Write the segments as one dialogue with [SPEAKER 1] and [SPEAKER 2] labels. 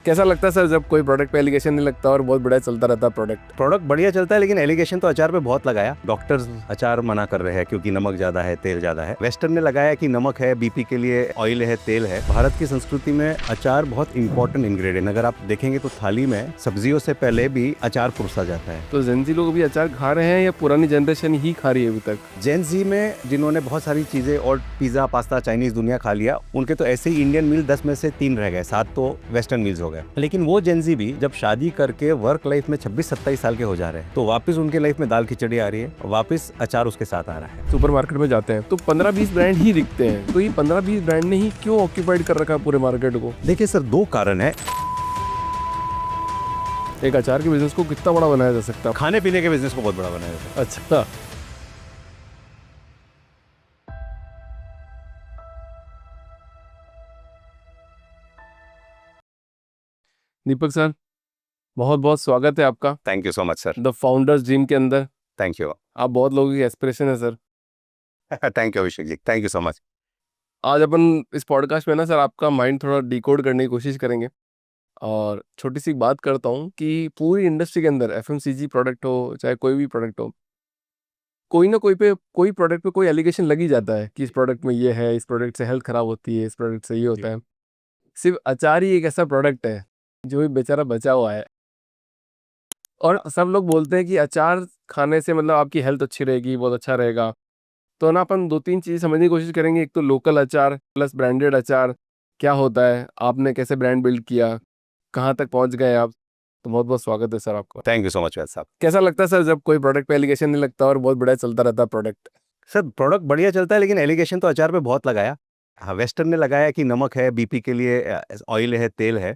[SPEAKER 1] कैसा लगता है सर जब कोई प्रोडक्ट पे एलिगेशन नहीं लगता और बहुत बढ़िया चलता रहता है
[SPEAKER 2] प्रोडक्ट बढ़िया चलता है, लेकिन एलिगेशन तो अचार पे बहुत लगाया। डॉक्टर्स अचार मना कर रहे हैं क्योंकि नमक ज्यादा है, तेल ज्यादा है। वेस्टर्न ने लगाया कि नमक है, बीपी के लिए ऑयल है, तेल है। भारत की संस्कृति में अचार बहुत इंपॉर्टेंट इंग्रेडिएंट। अगर आप देखेंगे तो थाली में सब्जियों से पहले भी अचार परोसा जाता है।
[SPEAKER 1] तो जेनजी लोग भी अचार खा रहे हैं या पुरानी जनरेशन ही खा रही है अभी तक?
[SPEAKER 2] जेन जी में जिन्होंने बहुत सारी चीजें और पिज्जा, पास्ता, चाइनीज दुनिया खा लिया, उनके तो ऐसे ही इंडियन मील 10 में से 3 रह गए, 7 तो वेस्टर्न मील्स हो गए। लेकिन वो जेन जी भी जब शादी करके वर्क लाइफ में 26-27 साल के हो जा रहे हैं, तो वापस उनके लाइफ में दाल खिचड़ी आ रही है, वापस अचार उसके साथ आ रहा है।
[SPEAKER 1] सुपरमार्केट में जाते हैं तो 15-20 ब्रांड ही दिखते हैं, तो ये 15-20 ब्रांड ने ही क्यों ऑक्यूपाइड कर रखा है पूरे मार्केट को?
[SPEAKER 2] देखिए सर, 2 कारण है।
[SPEAKER 1] एक अचार के बिजनेस को कितना बड़ा बनाया जा सकता है?
[SPEAKER 2] खाने पीने के बिजनेस को बहुत बड़ा बनाया जाता है।
[SPEAKER 1] अच्छा, दीपक सर, बहुत बहुत स्वागत है आपका
[SPEAKER 2] thank you so much sir.
[SPEAKER 1] The founders dream के अंदर।
[SPEAKER 2] Thank you.
[SPEAKER 1] आप बहुत लोगों की एस्पिरेशन है sir.
[SPEAKER 2] Thank you Abhishek ji, thank you so much.
[SPEAKER 1] आज अपन इस पॉडकास्ट में ना सर आपका माइंड थोड़ा डिकोड करने की कोशिश करेंगे और छोटी सी बात करता हूँ कि पूरी इंडस्ट्री के अंदर एफएमसीजी प्रोडक्ट हो चाहे कोई भी प्रोडक्ट हो, कोई ना कोई प्रोडक्ट पे कोई एलिगेशन लग ही जाता है कि इस प्रोडक्ट में ये है, इस प्रोडक्ट से हेल्थ खराब होती है, इस प्रोडक्ट से ये होता है। सिर्फ अचार ही एक ऐसा प्रोडक्ट है जो भी बेचारा बचा हुआ है और सब लोग बोलते हैं कि अचार खाने से मतलब आपकी हेल्थ अच्छी रहेगी, बहुत अच्छा रहेगा। तो ना अपन 2-3 चीज़ समझने की कोशिश करेंगे। एक तो लोकल अचार प्लस ब्रांडेड अचार क्या होता है, आपने कैसे ब्रांड बिल्ड किया, कहाँ तक पहुँच गए आप। तो बहुत बहुत स्वागत है सर आपका।
[SPEAKER 2] थैंक यू सो मच वैद साहब।
[SPEAKER 1] कैसा लगता है सर जब कोई प्रोडक्ट पे एलिगेशन नहीं लगता और बहुत बढ़िया चलता रहता है प्रोडक्ट?
[SPEAKER 2] सर प्रोडक्ट बढ़िया चलता है, लेकिन एलिगेशन तो अचार पे बहुत लगाया। हाँ, वेस्टर्न ने लगाया कि नमक है, बीपी के लिए ऑयल है, तेल है।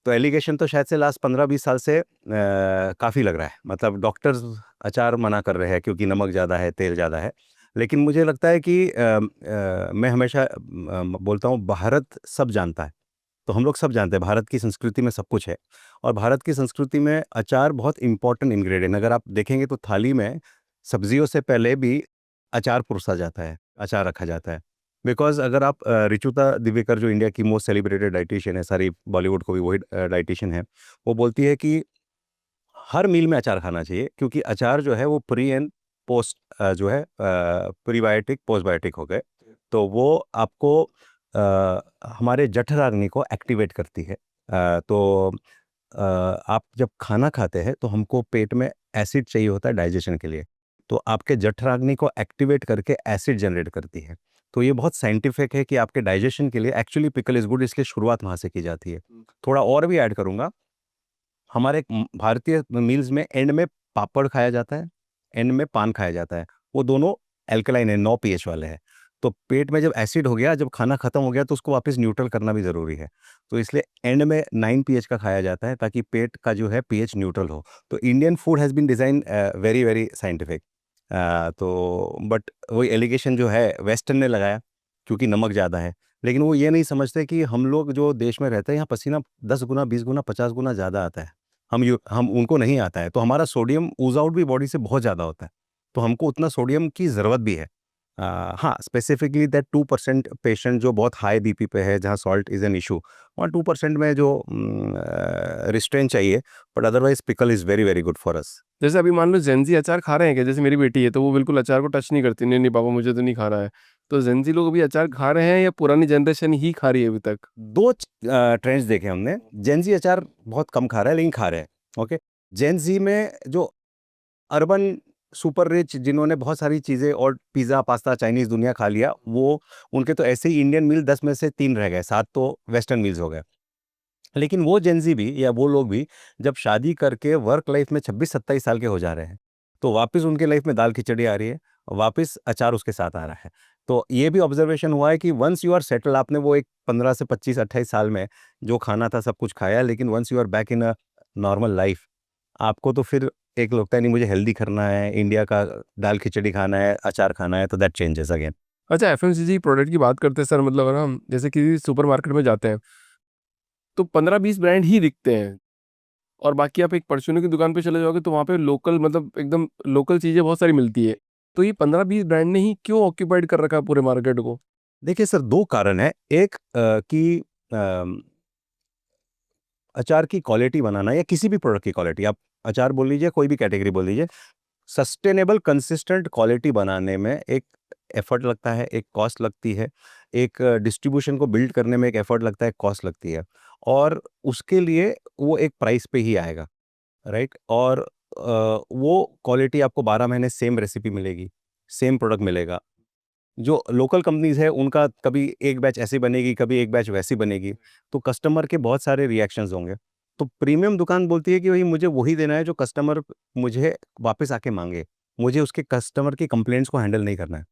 [SPEAKER 2] तो एलिगेशन तो शायद से लास्ट 15-20 साल से काफ़ी लग रहा है। मतलब डॉक्टर्स अचार मना कर रहे हैं क्योंकि नमक ज़्यादा है, तेल ज़्यादा है। लेकिन मुझे लगता है कि मैं हमेशा बोलता हूँ, भारत सब जानता है। तो हम लोग सब जानते हैं भारत की संस्कृति में सब कुछ है, और भारत की संस्कृति में अचार बहुत इंपॉर्टेंट इंग्रेडिएंट। अगर आप देखेंगे तो थाली में सब्जियों से पहले भी अचार परोसा जाता है, अचार रखा जाता है। बिकॉज़ अगर आप ऋचुता दिवेकर, जो इंडिया की मोस्ट सेलिब्रेटेड डाइटिशियन है, सारी बॉलीवुड को भी वही डाइटिशियन है, वो बोलती है कि हर मील में अचार खाना चाहिए, क्योंकि अचार जो है वो प्री एंड पोस्ट जो है प्रीबायोटिक, पोस्टबायोटिक हो गए। तो वो आपको हमारे जठराग्नि को एक्टिवेट करती है। तो आप जब खाना खाते हैं तो हमको पेट में एसिड चाहिए होता है डाइजेशन के लिए। तो आपके जठराग्नि को एक्टिवेट करके एसिड जनरेट करती है। तो ये बहुत साइंटिफिक है कि आपके डाइजेशन के लिए एक्चुअली पिकल इज़ गुड, इसलिए शुरुआत वहाँ से की जाती है। थोड़ा और भी ऐड करूँगा, हमारे भारतीय मील्स में एंड में पापड़ खाया जाता है, एंड में पान खाया जाता है। वो दोनों अल्कलाइन है, 9 पीएच वाले हैं। तो पेट में जब एसिड हो गया, जब खाना खत्म हो गया, तो उसको वापस न्यूट्रल करना भी ज़रूरी है। तो इसलिए एंड में 9 पीएच का खाया जाता है, ताकि पेट का जो है पीएच न्यूट्रल हो। तो Indian food has been design very very scientific. तो बट वही एलिगेशन जो है वेस्टर्न ने लगाया क्योंकि नमक ज़्यादा है। लेकिन वो ये नहीं समझते कि हम लोग जो देश में रहते हैं, यहाँ पसीना 10 गुना, 20 गुना, 50 गुना ज़्यादा आता है। हम उनको नहीं आता है, तो हमारा सोडियम ऊज़ आउट भी बॉडी से बहुत ज़्यादा होता है। तो हमको उतना सोडियम की ज़रूरत भी है। हाँ, स्पेसिफिकली दैट 2% पेशेंट जो बहुत हाई बीपी पे है, जहाँ सॉल्ट इज़ एन इश्यू, वहाँ 2% में जो रिस्ट्रेंट चाहिए, but otherwise pickle is very very good for us.
[SPEAKER 1] जैसे अभी मान लो जेनजी अचार खा रहे हैं क्या? जैसे मेरी बेटी है तो वो बिल्कुल अचार को टच नहीं करती, नहीं नहीं पापा मुझे तो नहीं खाना है। तो जेनजी लोग अभी अचार खा रहे हैं या पुरानी जनरेशन ही खा रही है अभी तक?
[SPEAKER 2] 2 ट्रेंड्स देखे हमने। जेन ज़ी अचार बहुत कम खा रहा है, लेकिन खा रहे हैं, ओके। जेन ज़ी में जो अर्बन सुपर रिच, जिन्होंने बहुत सारी चीज़ें और पिज़्ज़ा, पास्ता, चाइनीज़ दुनिया खा लिया, वो उनके तो ऐसे ही इंडियन मील 10 में से 3 रह गए, 7 तो वेस्टर्न मील्स हो गए। लेकिन वो जेन ज़ी भी, या वो लोग भी जब शादी करके वर्क लाइफ में 26-27 साल के हो जा रहे हैं, तो वापस उनके लाइफ में दाल खिचड़ी आ रही है, वापस अचार उसके साथ आ रहा है। तो ये भी ऑब्जर्वेशन हुआ है कि वन्स यू आर सेटल, आपने वो एक 15 से 25-28 साल में जो खाना था सब कुछ खाया, लेकिन once you are back in a normal life, आपको तो फिर एक लगता है नहीं मुझे हेल्दी करना है, इंडिया का दाल खिचड़ी खाना है, अचार खाना है, तो दैट चेंजेस अगेन।
[SPEAKER 1] अच्छा, एफएमसीजी प्रोडक्ट की बात करते हैं सर, मतलब अगर हम जैसे किसी सुपरमार्केट में जाते हैं तो 15-20 ब्रांड ही दिखते हैं और बाकी आप एक परचून की दुकान पे चले जाओगे तो वहाँ पे लोकल मतलब एकदम लोकल चीज़ें बहुत सारी मिलती है। तो ये 15-20 ब्रांड ने ही क्यों ऑक्यूपाइड कर रखा है पूरे मार्केट को?
[SPEAKER 2] देखिए सर, 2 कारण हैं। एक कि अचार की क्वालिटी बनाना या किसी भी प्रोडक्ट की क्वालिटी, आप अचार बोल लीजिए, कोई भी कैटेगरी बोल लीजिए, सस्टेनेबल कंसिस्टेंट क्वालिटी बनाने में एक एफर्ट लगता है, एक कॉस्ट लगती है, एक डिस्ट्रीब्यूशन को बिल्ड करने में एक एफर्ट लगता है, कॉस्ट लगती है, और उसके लिए वो एक प्राइस पे ही आएगा, राइट। और वो क्वालिटी आपको 12 महीने सेम रेसिपी मिलेगी, सेम प्रोडक्ट मिलेगा। जो लोकल कंपनीज है उनका कभी एक बैच ऐसी बनेगी, कभी एक बैच वैसी बनेगी, तो कस्टमर के बहुत सारे रिएक्शंस होंगे। तो प्रीमियम दुकान बोलती है कि भाई मुझे वही देना है जो कस्टमर मुझे वापस आके मांगे, मुझे उसके कस्टमर की कंप्लेंट्स को हैंडल नहीं करना है।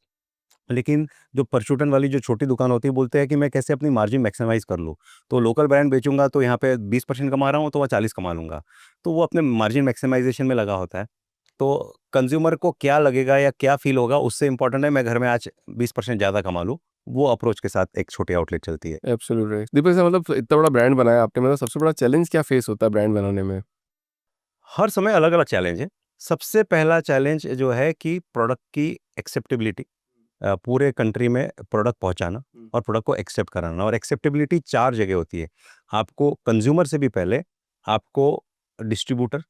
[SPEAKER 2] लेकिन जो परचूटन वाली जो छोटी दुकान होती है, बोलते हैं कि मैं कैसे अपनी मार्जिन मैक्सिमाइज कर लूँ। तो लोकल ब्रांड बेचूंगा तो यहाँ पे 20% कमा रहा हूँ, तो वह 40 कमा लूंगा। तो वो अपने मार्जिन मैक्सिमाइजेशन में लगा होता है। तो कंज्यूमर को क्या लगेगा या क्या फील होगा, उससे इंपॉर्टेंट है मैं घर में आज 20% ज़्यादा कमा लूँ। वो अप्रोच के साथ एक छोटी आउटलेट चलती है।
[SPEAKER 1] एब्सोल्युटली। दीपक सर, मतलब इतना बड़ा ब्रांड बनाया आपने, मतलब सबसे बड़ा चैलेंज क्या फेस होता है ब्रांड बनाने में?
[SPEAKER 2] हर समय अलग अलग चैलेंज है। सबसे पहला चैलेंज जो है कि प्रोडक्ट की एक्सेप्टेबिलिटी, पूरे कंट्री में प्रोडक्ट पहुंचाना और प्रोडक्ट को एक्सेप्ट कराना। और एक्सेप्टेबिलिटी चार जगह होती है। आपको कंज्यूमर से भी पहले, आपको डिस्ट्रीब्यूटर,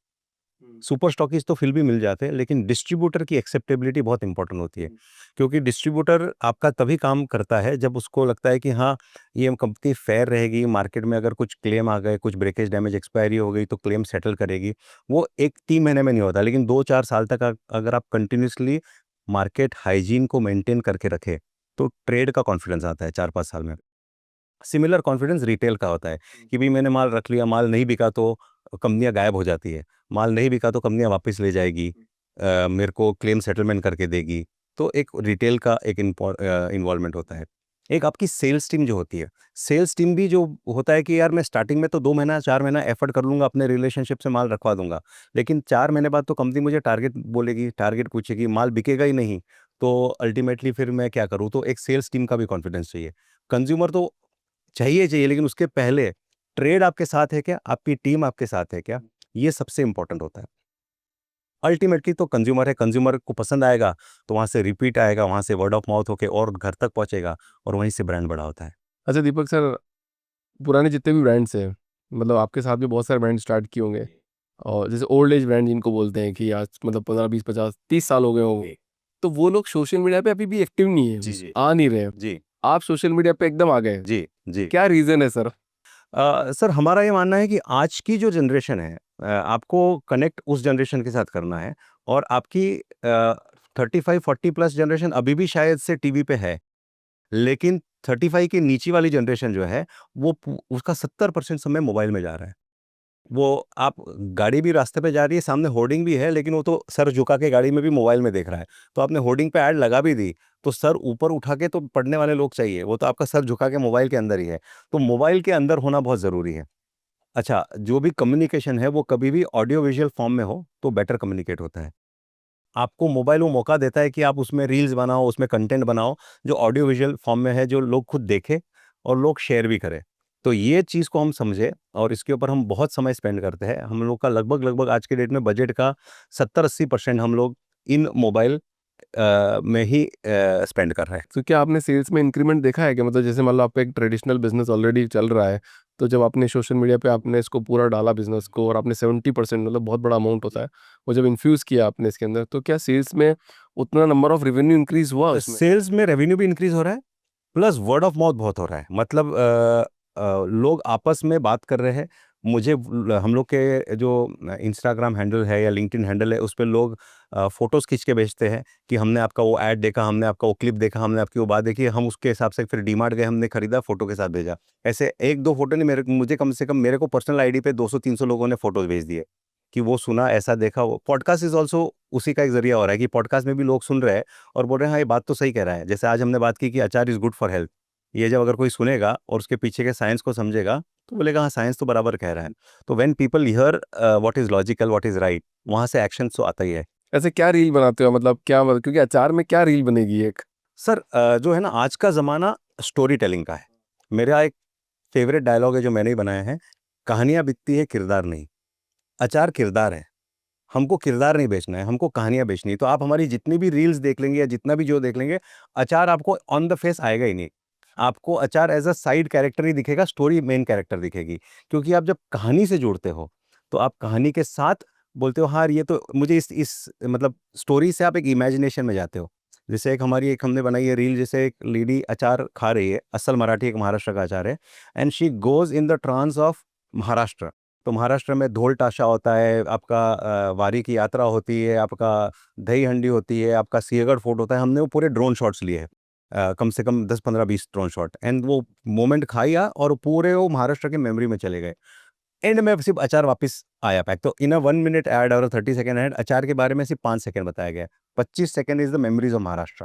[SPEAKER 2] सुपर स्टॉकिस्ट तो फिर भी मिल जाते हैं, लेकिन डिस्ट्रीब्यूटर की एक्सेप्टेबिलिटी बहुत इंपॉर्टेंट होती है। क्योंकि डिस्ट्रीब्यूटर आपका तभी काम करता है जब उसको लगता है कि हाँ, ये कंपनी फेयर रहेगी, मार्केट में अगर कुछ क्लेम आ गए, कुछ ब्रेकेज डैमेज एक्सपायरी हो गई तो क्लेम सेटल करेगी। वो एक 3 महीने में नहीं होता, लेकिन 2-4 साल तक अगर आप कंटिन्यूसली मार्केट हाइजीन को मेंटेन करके रखें, तो ट्रेड का कॉन्फिडेंस आता है 4-5 साल में। सिमिलर कॉन्फिडेंस रिटेल का होता है कि भाई मैंने माल रख लिया, माल नहीं बिका तो कंपनियां गायब हो जाती है, माल नहीं बिका तो कंपनियां वापस ले जाएगी, मेरे को क्लेम सेटलमेंट करके देगी। तो एक रिटेल का एक इन्वॉल्वमेंट होता है। एक आपकी सेल्स टीम जो होती है, सेल्स टीम भी जो होता है कि यार मैं स्टार्टिंग में तो 2 महीना 4 महीना एफर्ट कर लूंगा, अपने रिलेशनशिप से माल रखवा दूंगा, लेकिन 4 महीने बाद तो कंपनी मुझे टारगेट बोलेगी, टारगेट पूछेगी, माल बिकेगा ही नहीं, तो अल्टीमेटली फिर मैं क्या करूँ। तो एक सेल्स टीम का भी कॉन्फिडेंस चाहिए। कंज्यूमर तो चाहिए, चाहिए, लेकिन उसके पहले ट्रेड आपके साथ है क्या? आपकी टीम आपके साथ है क्या? ये सबसे इम्पोर्टेंट होता है। अल्टीमेटली तो कंज्यूमर है, कंज्यूमर को पसंद आएगा, तो वहाँ से रिपीट आएगा, वहाँ से वर्ड ऑफ माउथ होके और घर तक पहुँचेगा, और वहीं से ब्रांड बड़ा होता है।
[SPEAKER 1] अच्छा दीपक सर, पुराने जितने भी ब्रांड्स हैं, मतलब आपके साथ भी बहुत सारे ब्रांड स्टार्ट किए होंगे, और जैसे ओल्ड एज ब्रांड जिनको बोलते हैं कि आज मतलब 15, 20, 50, 30 साल हो गए होंगे, तो वो लोग सोशल मीडिया पे अभी भी एक्टिव नहीं है,
[SPEAKER 2] जी, जी।
[SPEAKER 1] आ नहीं रहे।
[SPEAKER 2] जी,
[SPEAKER 1] आप सोशल मीडिया पे एकदम आ गए,
[SPEAKER 2] जी, जी।
[SPEAKER 1] क्या रीज़न है सर?
[SPEAKER 2] सर हमारा ये मानना है कि आज की जो जनरेशन है, आपको कनेक्ट उस जनरेशन के साथ करना है, और आपकी 35-40 प्लस जनरेशन अभी भी शायद से टीवी पे है, लेकिन 35 की नीचे वाली जनरेशन जो है, वो उसका 70% समय मोबाइल में जा रहा है। वो आप गाड़ी भी रास्ते पे जा रही है, सामने होर्डिंग भी है, लेकिन वो तो सर झुका के गाड़ी में भी मोबाइल में देख रहा है। तो आपने होर्डिंग पे ऐड लगा भी दी, तो सर ऊपर उठा के तो पढ़ने वाले लोग चाहिए, वो तो आपका सर झुका के मोबाइल के अंदर ही है। तो मोबाइल के अंदर होना बहुत ज़रूरी है। अच्छा, जो भी कम्युनिकेशन है वो कभी भी ऑडियो विजुअल फॉर्म में हो तो बेटर कम्युनिकेट होता है। आपको मोबाइल वो मौका देता है कि आप उसमें रील्स बनाओ, उसमें कंटेंट बनाओ, जो ऑडियो विजुअल फॉर्म में है, जो लोग खुद देखें और लोग शेयर भी करें। तो ये चीज़ को हम समझे, और इसके ऊपर हम बहुत समय स्पेंड करते हैं। हम लोग का लगभग-लगभग आज के डेट में बजट का 70-80% हम लोग इन मोबाइल में ही स्पेंड कर रहे हैं।
[SPEAKER 1] तो क्या आपने सेल्स में इंक्रीमेंट देखा है कि मतलब जैसे मान लो आपका एक ट्रेडिशनल बिजनेस ऑलरेडी चल रहा है, तो जब आपने सोशल मीडिया पे आपने इसको पूरा डाला बिजनेस को, और आपने 70%, मतलब बहुत बड़ा अमाउंट होता है, वो जब इन्फ्यूज़ किया आपने इसके अंदर, तो क्या सेल्स में उतना नंबर ऑफ रेवेन्यू इंक्रीज हुआ उसमें?
[SPEAKER 2] सेल्स में रेवेन्यू भी इंक्रीज़ हो रहा है, प्लस वर्ड ऑफ माउथ बहुत हो रहा है। मतलब लोग आपस में बात कर रहे हैं। मुझे हम लोग के जो इंस्टाग्राम हैंडल है या लिंक्डइन हैंडल है, उस पे लोग फोटोज़ खींच के भेजते हैं कि हमने आपका वो ऐड देखा, हमने आपका वो क्लिप देखा, हमने आपकी वो बात देखी, हम उसके हिसाब से फिर डीमार्ट गए, हमने खरीदा, फोटो के साथ भेजा। ऐसे एक दो फोटो नहीं, मुझे कम से कम मेरे को पर्सनल आईडी पे 200-300 लोगों ने फोटोज भेज दिए कि वो सुना, ऐसा देखा। वो पॉडकास्ट इज ऑल्सो उसी का एक जरिया हो रहा है कि पॉडकास्ट में भी लोग सुन रहे हैं और बोल रहे हैं हाँ, ये बात तो सही कह रहा है। जैसे आज हमने बात की कि अचार इज गुड फॉर हेल्थ, ये जब अगर कोई सुनेगा और उसके पीछे के साइंस को समझेगा, तो बोलेगा हाँ, साइंस तो बराबर कह रहा है। तो when people here what is logical, what is right, वहां से एक्शन तो आता ही है।
[SPEAKER 1] ऐसे क्या रील बनाते हो, मतलब क्या, मतलब क्योंकि अचार में क्या रील बनेगी एक?
[SPEAKER 2] सर जो है ना, आज का जमाना स्टोरी टेलिंग का है। मेरा एक फेवरेट डायलॉग है जो मैंने ही बनाया है, कहानियां बिकती है, किरदार नहीं। अचार किरदार है, हमको किरदार नहीं बेचना है, हमको कहानियां बेचनी है। तो आप हमारी जितनी भी रील्स देख लेंगे या जितना भी जो देख लेंगे, अचार आपको ऑन द फेस आएगा ही नहीं। आपको अचार एज अ साइड कैरेक्टर ही दिखेगा, स्टोरी मेन कैरेक्टर दिखेगी। क्योंकि आप जब कहानी से जुड़ते हो तो आप कहानी के साथ बोलते हो हाँ ये तो मुझे इस मतलब स्टोरी से आप एक इमेजिनेशन में जाते हो। जैसे एक हमने बनाई है रील, जैसे एक लेडी अचार खा रही है, असल मराठी एक महाराष्ट्र का अचार है, and she goes in the trance of Maharashtra. तो महाराष्ट्र में ढोल ताशा होता है, आपका वारी की यात्रा होती है, आपका दही हंडी होती है, आपका सिंहगढ़ फोर्ट होता है। हमने वो पूरे ड्रोन शॉट्स लिए हैं, कम से कम 10 15 20 ड्रोन शॉट, एंड वो मोमेंट खाया और पूरे वो महाराष्ट्र के मेमोरी में चले गए। एंड में सिर्फ अचार वापस आया पैक। तो इन अ 1 मिनट ऐड और 30 सेकेंड ऐड, अचार के बारे में सिर्फ 5 सेकेंड बताया गया है। 25 second is the memories of Maharashtra.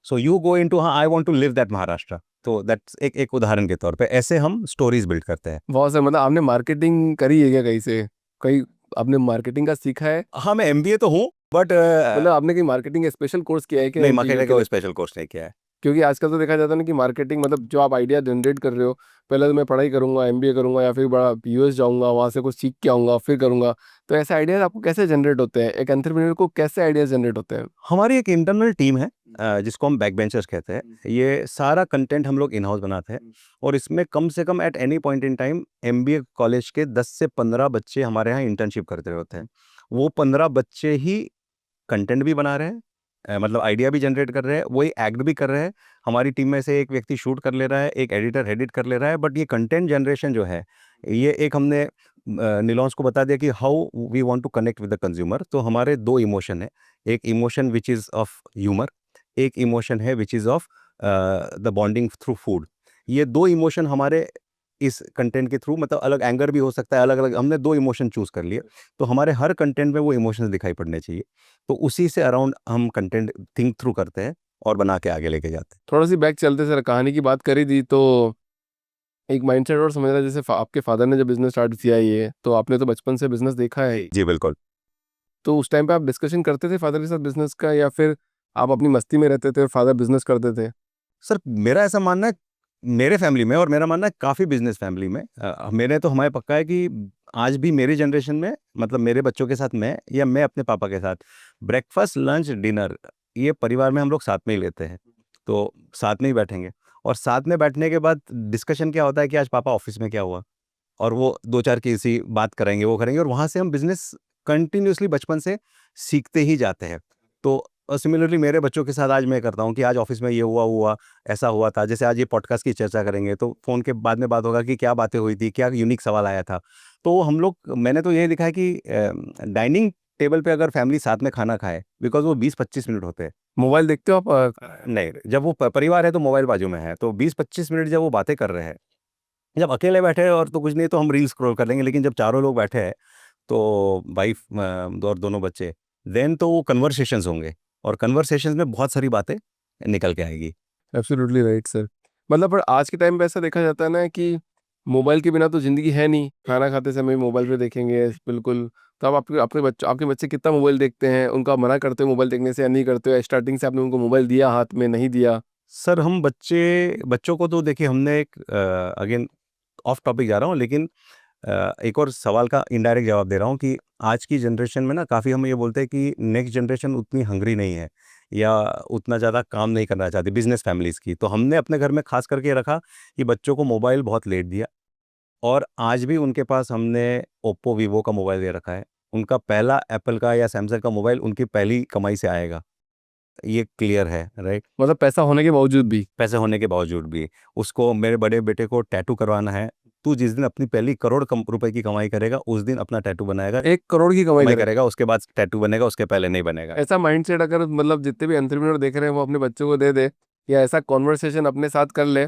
[SPEAKER 2] So you go in to, हाँ I want to live that Maharashtra. तो दैट्स एक उदाहरण के तौर पे ऐसे हम स्टोरीज बिल्ड करते हैं।
[SPEAKER 1] बहुत सर, मतलब आपने मार्केटिंग करी है क्या कहीं से? कहीं आपने मार्केटिंग का सीखा है?
[SPEAKER 2] हाँ मैं एमबीए तो हूँ, बट
[SPEAKER 1] मतलब आपने कहीं मार्केटिंग का स्पेशल कोर्स किया है क्या
[SPEAKER 2] नहीं,
[SPEAKER 1] इन चीज़ों
[SPEAKER 2] मार्केटिंग
[SPEAKER 1] के
[SPEAKER 2] का
[SPEAKER 1] लिए?
[SPEAKER 2] स्पेशल कोर्स नहीं किया है।
[SPEAKER 1] क्योंकि आजकल तो देखा जाता है ना कि मार्केटिंग, मतलब जो आप आइडिया जनरेट कर रहे हो, पहले तो मैं पढ़ाई करूंगा, एमबीए करूंगा, या फिर बड़ा यूएस जाऊंगा, वहां से कुछ सीख के आऊंगा, फिर करूंगा। तो ऐसे आइडियाज आपको कैसे जनरेट होते हैं? एक एंटरप्रेन्योर को कैसे आइडियाज जनरेट होते हैं?
[SPEAKER 2] हमारी एक इंटरनल टीम है, जिसको हम बैक बेंचर्स कहते हैं। ये सारा कंटेंट हम लोग इन हाउस बनाते हैं, और इसमें कम से कम at any point in time MBA college के 10 से 15 बच्चे हमारे यहाँ इंटर्नशिप करते होते हैं। वो 15 बच्चे ही कंटेंट भी बना रहे हैं, मतलब आइडिया भी जनरेट कर रहे हैं, वही एक्ट भी कर रहे हैं। हमारी टीम में से एक व्यक्ति शूट कर ले रहा है, एक एडिटर एडिट कर ले रहा है, बट ये कंटेंट जनरेशन जो है, ये एक हमने निलॉन्स को बता दिया कि how we want to connect with the consumer. तो हमारे दो इमोशन है, एक emotion which is of humour, एक इमोशन है which is of the bonding through food. ये दो इमोशन हमारे इस कंटेंट के थ्रू, मतलब अलग एंगर भी हो सकता है, अलग अलग हमने दो इमोशन चूज कर लिए। तो हमारे हर कंटेंट में वो इमोशंस दिखाई पड़ने चाहिए। तो उसी से अराउंड हम कंटेंट थिंक थ्रू करते हैं और बना के आगे लेके जाते हैं।
[SPEAKER 1] थोड़ा सी बैक चलते सर, कहानी की बात करी थी तो एक माइंडसेट और समझ रहा है। जैसे आपके फादर ने जब बिजनेस स्टार्ट किया है, ये तो आपने तो बचपन से बिजनेस देखा है ही।
[SPEAKER 2] जी बिल्कुल।
[SPEAKER 1] तो उस टाइम पे आप डिस्कशन करते थे फादर के साथ बिजनेस का, या फिर आप अपनी मस्ती में रहते थे और फादर बिजनेस करते थे?
[SPEAKER 2] सर मेरा ऐसा मानना है, मेरे फैमिली में, और मेरा मानना है काफ़ी बिजनेस फैमिली में, मैंने तो हमारे पक्का है कि आज भी मेरी जनरेशन में, मतलब मेरे बच्चों के साथ मैं, या मैं अपने पापा के साथ, ब्रेकफास्ट लंच डिनर ये परिवार में हम लोग साथ में ही लेते हैं। तो साथ में ही बैठेंगे, और साथ में बैठने के बाद डिस्कशन क्या होता है कि आज पापा ऑफिस में क्या हुआ, और वो दो चार किसी बात करेंगे, वो करेंगे, और वहाँ से हम बिजनेस कंटिन्यूअसली बचपन से सीखते ही जाते हैं। तो सिमिलरली मेरे बच्चों के साथ आज मैं करता हूँ कि आज ऑफिस में ये हुआ, ऐसा हुआ था। जैसे आज ये पॉडकास्ट की चर्चा करेंगे तो फ़ोन के बाद में बात होगा कि क्या बातें हुई थी, क्या यूनिक सवाल आया था। तो हम लोग, मैंने तो ये देखा है कि डाइनिंग टेबल पे अगर फैमिली साथ में खाना खाए, बिकॉज़ वो 20 25 मिनट होते हैं।
[SPEAKER 1] मोबाइल देखते हो आप?
[SPEAKER 2] नहीं, जब वो परिवार है तो मोबाइल बाजू में है, तो 20 25 मिनट जब वो बातें कर रहे हैं, जब अकेले बैठे हैं और तो कुछ नहीं तो हम रील स्क्रॉल कर लेंगे, लेकिन जब चारों लोग बैठे हैं तो वाइफ और दोनों बच्चे, देन तो वो कन्वर्सेशंस होंगे, और कन्वर्सेशंस में बहुत सारी बातें निकल के आएगी।
[SPEAKER 1] Absolutely right sir. मतलब पर आज के टाइम पे ऐसा देखा जाता है ना कि मोबाइल के बिना तो ज़िंदगी है नहीं, खाना खाते समय मोबाइल पे देखेंगे बिल्कुल। तो आप आपके बच्चे कितना मोबाइल देखते हैं? उनका मना करते हो मोबाइल देखने से या नहीं करते हो? स्टार्टिंग से आपने उनको मोबाइल दिया हाथ में, नहीं दिया?
[SPEAKER 2] सर हम बच्चों को तो देखिए, हमने एक, अगेन ऑफ टॉपिक जा रहा हूँ, लेकिन एक और सवाल का इनडायरेक्ट जवाब दे रहा हूँ कि आज की जनरेशन में ना काफ़ी हम ये बोलते हैं कि नेक्स्ट जनरेशन उतनी हंग्री नहीं है, या उतना ज़्यादा काम नहीं करना चाहती बिजनेस फैमिलीज़ की। तो हमने अपने घर में खास करके रखा कि बच्चों को मोबाइल बहुत लेट दिया, और आज भी उनके पास हमने ओप्पो वीवो का मोबाइल दे रखा है। उनका पहला एप्पल का या सैमसंग का मोबाइल उनकी पहली कमाई से आएगा, ये क्लियर है, राइट?
[SPEAKER 1] मतलब पैसा होने के बावजूद भी?
[SPEAKER 2] पैसे होने के बावजूद भी उसको, मेरे बड़े बेटे को टैटू करवाना है। तू जिस दिन अपनी पहली करोड़ रुपए की कमाई करेगा, उस दिन अपना टैटू बनाएगा।
[SPEAKER 1] 1 करोड़ की कमाई
[SPEAKER 2] कमाई
[SPEAKER 1] करे?
[SPEAKER 2] करेगा, उसके बाद टैटू बनेगा, उसके पहले नहीं बनेगा।
[SPEAKER 1] ऐसा माइंडसेट अगर मतलब जितने भी एंटरप्रेन्योर देख रहे हैं वो अपने बच्चों को दे दे, या ऐसा कॉन्वर्सेशन अपने साथ कर ले,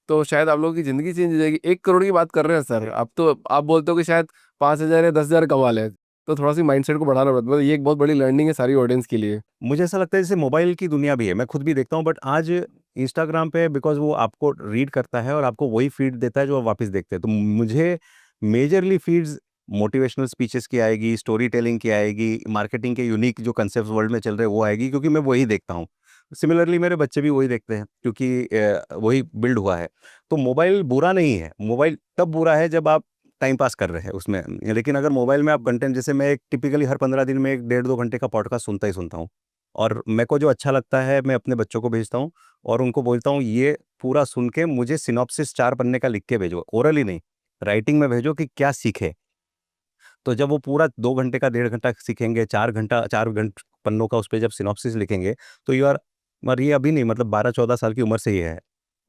[SPEAKER 1] तो शायद आप लोगों की ज़िंदगी चेंज हो जाएगी। 1 करोड़ की बात कर रहे हैं सर आप, तो आप बोलते हो कि शायद 5,000 या 10,000 कमा ले। तो थोड़ा सी माइंडसेट को बढ़ाना पड़ता है। मतलब ये एक बहुत बड़ी लर्निंग है सारी ऑडियंस के लिए।
[SPEAKER 2] मुझे ऐसा लगता है जैसे मोबाइल की दुनिया भी है, मैं खुद भी देखता हूँ, बट आज इंस्टाग्राम पे बिकॉज़ वो आपको रीड करता है और आपको वही फीड देता है जो आप वापस देखते हैं। तो मुझे मेजरली फीड्स मोटिवेशनल स्पीचेस की आएगी, स्टोरी टेलिंग की आएगी, मार्केटिंग के यूनिक जो कंसेप्ट्स वर्ल्ड में चल रहे हैं वो आएगी, क्योंकि मैं वही देखता हूँ। सिमिलरली मेरे बच्चे भी वही देखते हैं, क्योंकि वही बिल्ड हुआ है। तो मोबाइल बुरा नहीं है, मोबाइल तब बुरा है जब आप टाइम पास कर रहे हैं उसमें। लेकिन अगर मोबाइल में आप कंटेंट, जैसे मैं एक टिपिकली हर 15 दिन में 1 डेढ़ 2 घंटे का पॉडकास्ट सुनता ही सुनता हूँ, और मेरे को जो अच्छा लगता है मैं अपने बच्चों को भेजता हूँ और उनको बोलता हूँ ये पूरा सुन के मुझे सिनॉप्सिस 4 पन्ने का लिख के भेजो, ओरली नहीं, राइटिंग में भेजो कि क्या सीखे। तो जब वो पूरा 2 घंटे का 1.5 घंटा सीखेंगे, 4 घंटा 4 पन्नों का उस पर जब सिनॉप्सिस लिखेंगे, तो यू आर, और ये अभी नहीं, मतलब 12-14 साल की उम्र से ही है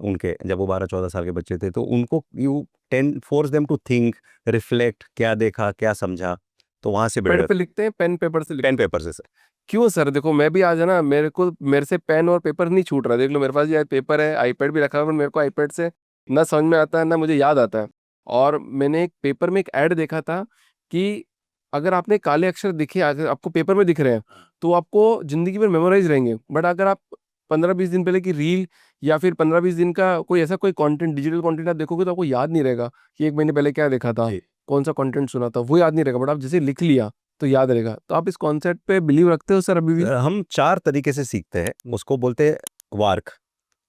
[SPEAKER 2] उनके, जब वो 12-14 साल के बच्चे थे, तो उनको you then force them to think, reflect, क्या देखा क्या समझा, तो वहां से
[SPEAKER 1] पैड
[SPEAKER 2] बिल्ड,
[SPEAKER 1] पे लिखते हैं, पेन पेपर से लिखते
[SPEAKER 2] पेन
[SPEAKER 1] हैं?
[SPEAKER 2] पेपर से सर।
[SPEAKER 1] क्यों सर? देखो मैं भी आज है ना, मेरे से पेन और पेपर नहीं छूट रहा। देख लो मेरे पास ये पेपर है, आईपैड भी रखा हुआ है, पर मेरे को आईपैड से ना समझ में आता है ना मुझे याद आता है। और मैंने एक पेपर में एक ऐड देखा था कि अगर आपने काले अक्षर दिखे, अगर आपको पेपर में दिख रहे हैं, तो आपको जिंदगी भर मेमोराइज रहेंगे। बट अगर आप 15-20 दिन पहले की रील या फिर 15-20 दिन का कोई ऐसा कोई कंटेंट, डिजिटल कंटेंट आप देखोगे तो आपको याद नहीं रहेगा कि 1 महीने पहले क्या देखा था,
[SPEAKER 2] जी।
[SPEAKER 1] कौन सा कंटेंट सुना था, वो याद नहीं रहेगा। बट आप जैसे लिख लिया तो याद रहेगा। तो आप इस कॉन्सेप्ट पे बिलीव रखते हो सर अभी भी?
[SPEAKER 2] हम 4 तरीके से सीखते हैं, उसको बोलते हैं VARK,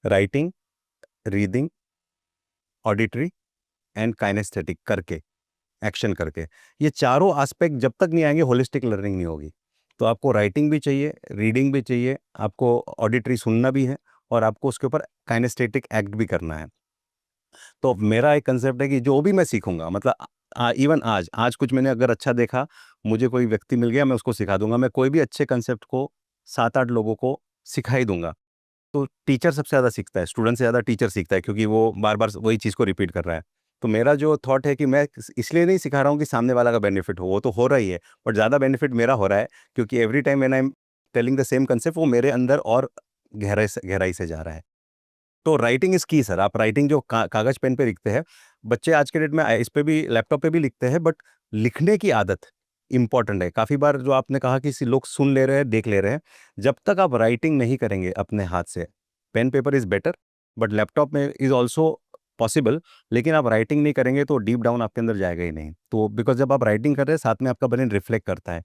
[SPEAKER 2] writing, reading, auditory and kinaesthetic करके, एक्शन करके। ये चारों एस्पेक्ट जब तक नहीं आएंगे होलिस्टिक लर्निंग नहीं होगी। तो आपको राइटिंग भी चाहिए, रीडिंग भी चाहिए, आपको ऑडिटरी सुनना भी है, और आपको उसके ऊपर काइनेस्थेटिक एक्ट भी करना है। तो मेरा एक कंसेप्ट है कि जो भी मैं सीखूंगा, मतलब इवन आज आज कुछ मैंने अगर अच्छा देखा, मुझे कोई व्यक्ति मिल गया, मैं उसको सिखा दूंगा। मैं कोई भी अच्छे कंसेप्ट को 7-8 लोगों को सिखा ही दूंगा। तो टीचर सबसे ज़्यादा सीखता है, स्टूडेंट से ज़्यादा टीचर सीखता है, क्योंकि वो बार बार वही चीज़ को रिपीट कर रहा है। तो मेरा जो थॉट है कि मैं इसलिए नहीं सिखा रहा हूँ कि सामने वाला का बेनिफिट हो, वो तो हो रहा ही है, बट ज़्यादा बेनिफिट मेरा हो रहा है, क्योंकि every time when I am telling the same concept, वो मेरे अंदर और गहराई से जा रहा है। तो राइटिंग इज की सर। आप राइटिंग जो कागज पेन पे लिखते हैं, बच्चे आज के डेट में इस पे भी, लैपटॉप पे भी लिखते हैं, बट लिखने की आदत इंपॉर्टेंट है। काफी बार जो आपने कहा कि लोग सुन ले रहे हैं, देख ले रहे हैं, जब तक आप राइटिंग नहीं करेंगे अपने हाथ से, pen paper is better, but laptop में इज ऑल्सो पॉसिबल, लेकिन आप राइटिंग नहीं करेंगे तो डीप डाउन आपके अंदर जाएगा ही नहीं। तो बिकॉज जब आप राइटिंग कर रहे हैं, साथ में आपका ब्रेन रिफ्लेक्ट करता है।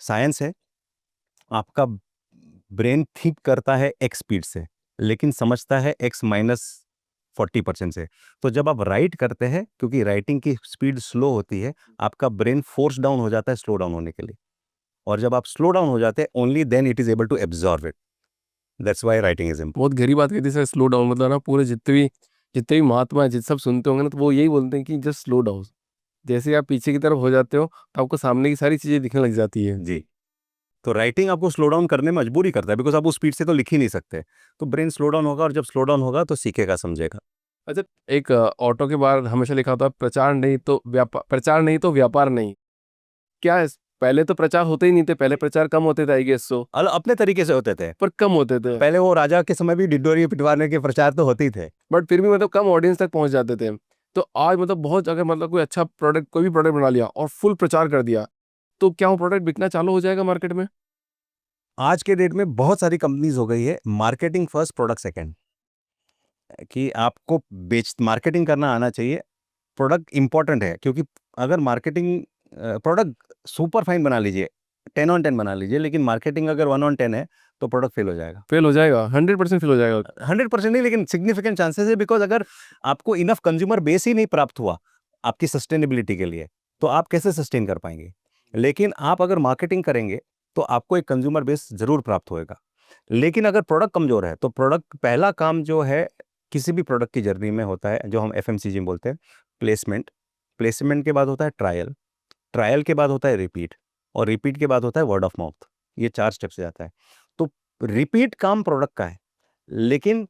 [SPEAKER 2] साइंस है, आपका ब्रेन थिंक करता है एक्स स्पीड से, लेकिन समझता है x-40% से। तो जब आप राइट करते हैं, क्योंकि राइटिंग की स्पीड स्लो होती है, आपका ब्रेन फोर्स डाउन हो जाता है स्लो डाउन होने के लिए। और जब आप स्लो डाउन हो जाते हैं, only then it is able to absorb it. That's why writing is
[SPEAKER 1] बहुत
[SPEAKER 2] इम्पोर्टेंट।
[SPEAKER 1] गहरी बात कही थी सर, स्लो डाउन। मतलब ना पूरे जितने भी महात्मा हैं, जित सब सुनते होंगे ना, तो वो यही बोलते हैं कि जस्ट स्लो डाउन। जैसे ही आप पीछे की तरफ हो जाते हो तो आपको सामने की सारी चीजें दिखने लग जाती है।
[SPEAKER 2] जी। तो राइटिंग आपको स्लो डाउन करने में मजबूरी करता है, बिकॉज आप उस स्पीड से तो लिख ही नहीं सकते। तो ब्रेन स्लो डाउन होगा, और जब स्लो डाउन होगा तो सीखेगा, समझेगा।
[SPEAKER 1] अच्छा, एक ऑटो के बाहर हमेशा लिखा होता है, प्रचार नहीं तो व्यापार नहीं। क्या है? पहले तो प्रचार होते ही नहीं थे, पहले प्रचार कम होते थे आई गेस सो।
[SPEAKER 2] अपने तरीके से होते थे।
[SPEAKER 1] पर कम होते थे।
[SPEAKER 2] पहले वो राजा के समय भी डिडोरी पिटवाने के प्रचार तो होते ही थे।
[SPEAKER 1] बट फिर भी मतलब कम ऑडियंस तक पहुंच जाते थे। तो आज मतलब बहुत, अगर मतलब कोई अच्छा प्रोडक्ट, कोई भी प्रोडक्ट बना लिया और फुल प्रचार कर दिया, तो क्या वो प्रोडक्ट बिकना चालू हो जाएगा मार्केट में?
[SPEAKER 2] आज के डेट में बहुत सारी कंपनीज हो गई है, मार्केटिंग फर्स्ट प्रोडक्ट सेकंड, कि आपको बेच मार्केटिंग करना आना चाहिए। प्रोडक्ट इंपॉर्टेंट है, क्योंकि अगर मार्केटिंग, प्रोडक्ट सुपर फाइन बना लीजिए, 10 on 10 बना लीजिए, लेकिन मार्केटिंग अगर 1 on 10 है, तो प्रोडक्ट फेल हो जाएगा।
[SPEAKER 1] फेल हो जाएगा, 100% फेल हो जाएगा।
[SPEAKER 2] 100% नहीं, लेकिन सिग्निफिकेंट चांसेस है, बिकॉज अगर आपको इनफ कंज्यूमर बेस ही नहीं प्राप्त हुआ आपकी सस्टेनेबिलिटी के लिए, तो आप कैसे सस्टेन कर पाएंगे। लेकिन आप अगर मार्केटिंग करेंगे, तो आपको एक कंज्यूमर बेस जरूर प्राप्त होएगा। लेकिन अगर प्रोडक्ट कमजोर है, तो प्रोडक्ट, पहला काम जो है किसी भी प्रोडक्ट की जर्नी में होता है, जो हम एफएमसीजी में बोलते हैं, प्लेसमेंट। प्लेसमेंट के बाद होता है ट्रायल, ट्रायल के बाद होता है रिपीट, और रिपीट के बाद होता है वर्ड ऑफ माउथ। ये 4 स्टेप से जाता है। तो रिपीट काम प्रोडक्ट का है, लेकिन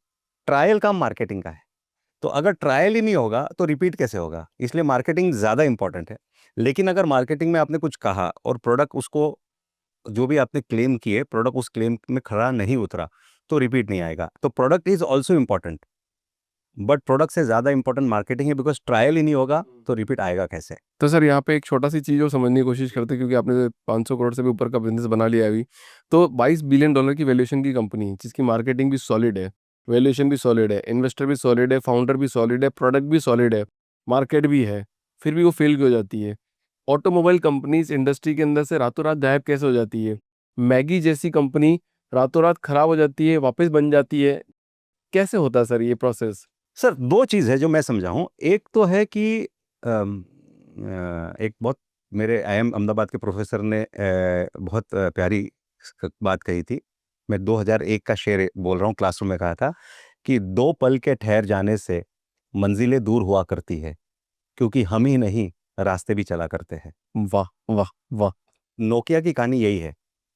[SPEAKER 2] ट्रायल काम मार्केटिंग का है। तो अगर ट्रायल ही नहीं होगा तो रिपीट कैसे होगा, इसलिए मार्केटिंग ज़्यादा इंपॉर्टेंट है। लेकिन अगर मार्केटिंग में आपने कुछ कहा और प्रोडक्ट उसको, जो भी आपने क्लेम किए, प्रोडक्ट उस क्लेम में खरा नहीं उतरा, तो रिपीट नहीं आएगा। तो product is also important, but product से ज़्यादा इंपॉर्टेंट मार्केटिंग है, बिकॉज ट्रायल ही नहीं होगा तो रिपीट आएगा कैसे।
[SPEAKER 1] तो सर यहाँ पे एक छोटा सी चीज़ को समझने की कोशिश करते हैं, क्योंकि आपने 500 करोड़ से भी ऊपर का बिजनेस बना लिया है अभी। तो $22 बिलियन की वैल्यूएशन की कंपनी, जिसकी मार्केटिंग भी सॉलिड है, वैल्यूएशन भी सॉलिड है, इन्वेस्टर भी सॉलिड है, फाउंडर भी सॉलिड है, प्रोडक्ट भी सॉलिड है, मार्केट भी है, फिर भी वो फेल क्यों हो जाती है? ऑटोमोबाइल कंपनीज इंडस्ट्री के अंदर से रातों रात गायब कैसे हो जाती है? मैगी जैसी कंपनी रातों रात खराब हो जाती है, वापस बन जाती है, कैसे होता है सर ये प्रोसेस?
[SPEAKER 2] सर, 2 चीज़ है जो मैं समझा हूँ। एक तो है कि एक बहुत, मेरे आईआईएम अहमदाबाद के प्रोफेसर ने बहुत प्यारी बात कही थी, मैं 2001 का शेर बोल रहा हूँ, क्लासरूम में कहा था कि 2 पल के ठहर जाने से मंजिलें दूर हुआ करती है, क्योंकि हम ही नहीं रास्ते भी चला करते हैं।
[SPEAKER 1] वाह वाह वाह।
[SPEAKER 2] नोकिया की कहानी यही है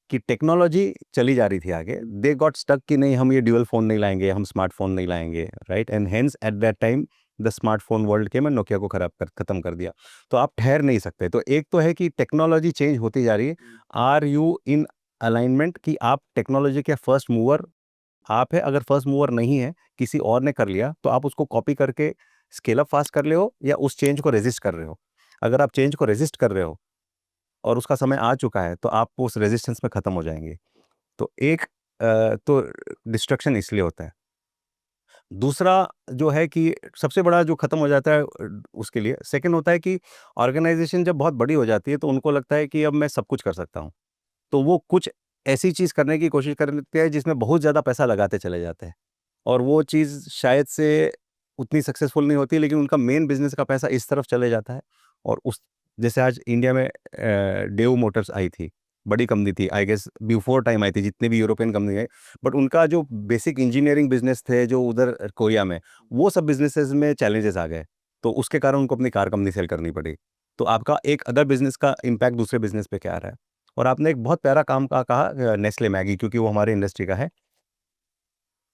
[SPEAKER 2] कि टेक्नोलॉजी चली जा रही थी आगे, दे गॉट स्टक कि नहीं हम ये ड्यूअल फोन नहीं लाएंगे, हम स्मार्टफोन नहीं लाएंगे, right, and hence at that time the smartphone world के, मैं नोकिया को खत्म कर दिया। तो आप ठहर नहीं सकते। तो एक तो है कि टेक्नोलॉजी चेंज होती जा रही है, आर यू इन अलाइनमेंट कि आप टेक्नोलॉजी के फर्स्ट मूवर आप है। अगर फर्स्ट मूवर नहीं है, किसी और ने कर लिया, तो आप उसको कॉपी करके स्केल अप फास्ट कर रहे हो या उस चेंज को रेजिस्ट कर रहे हो। अगर आप चेंज को रेजिस्ट कर रहे हो और उसका समय आ चुका है, तो आप उस रेजिस्टेंस में खत्म हो जाएंगे। तो एक तो डिस्ट्रक्शन इसलिए होता है। दूसरा जो है कि सबसे बड़ा जो खत्म हो जाता है उसके लिए सेकंड होता है कि ऑर्गेनाइजेशन जब बहुत बड़ी हो जाती है, तो उनको लगता है कि अब मैं सब कुछ कर सकता हूँ। तो वो कुछ ऐसी चीज़ करने की कोशिश करते हैं जिसमें बहुत ज़्यादा पैसा लगाते चले जाते हैं, और वो चीज़ शायद से उतनी सक्सेसफुल नहीं होती, लेकिन उनका मेन बिजनेस का पैसा इस तरफ चले जाता है। और उस जैसे आज इंडिया में डेव मोटर्स आई थी, बड़ी कंपनी थी, आई गेस बिफोर टाइम आई थी जितने भी यूरोपियन कंपनी है, बट उनका जो बेसिक इंजीनियरिंग बिजनेस थे जो उधर कोरिया में, वो सब बिजनेसेस में चैलेंजेस आ गए, तो उसके कारण उनको अपनी कार कंपनी सेल करनी पड़ी। तो आपका एक अदर बिजनेस का इम्पैक्ट दूसरे बिजनेस पे क्या आ रहा है। और आपने एक बहुत प्यारा काम का कहा, नेस्ले मैगी, क्योंकि वो हमारे इंडस्ट्री का है।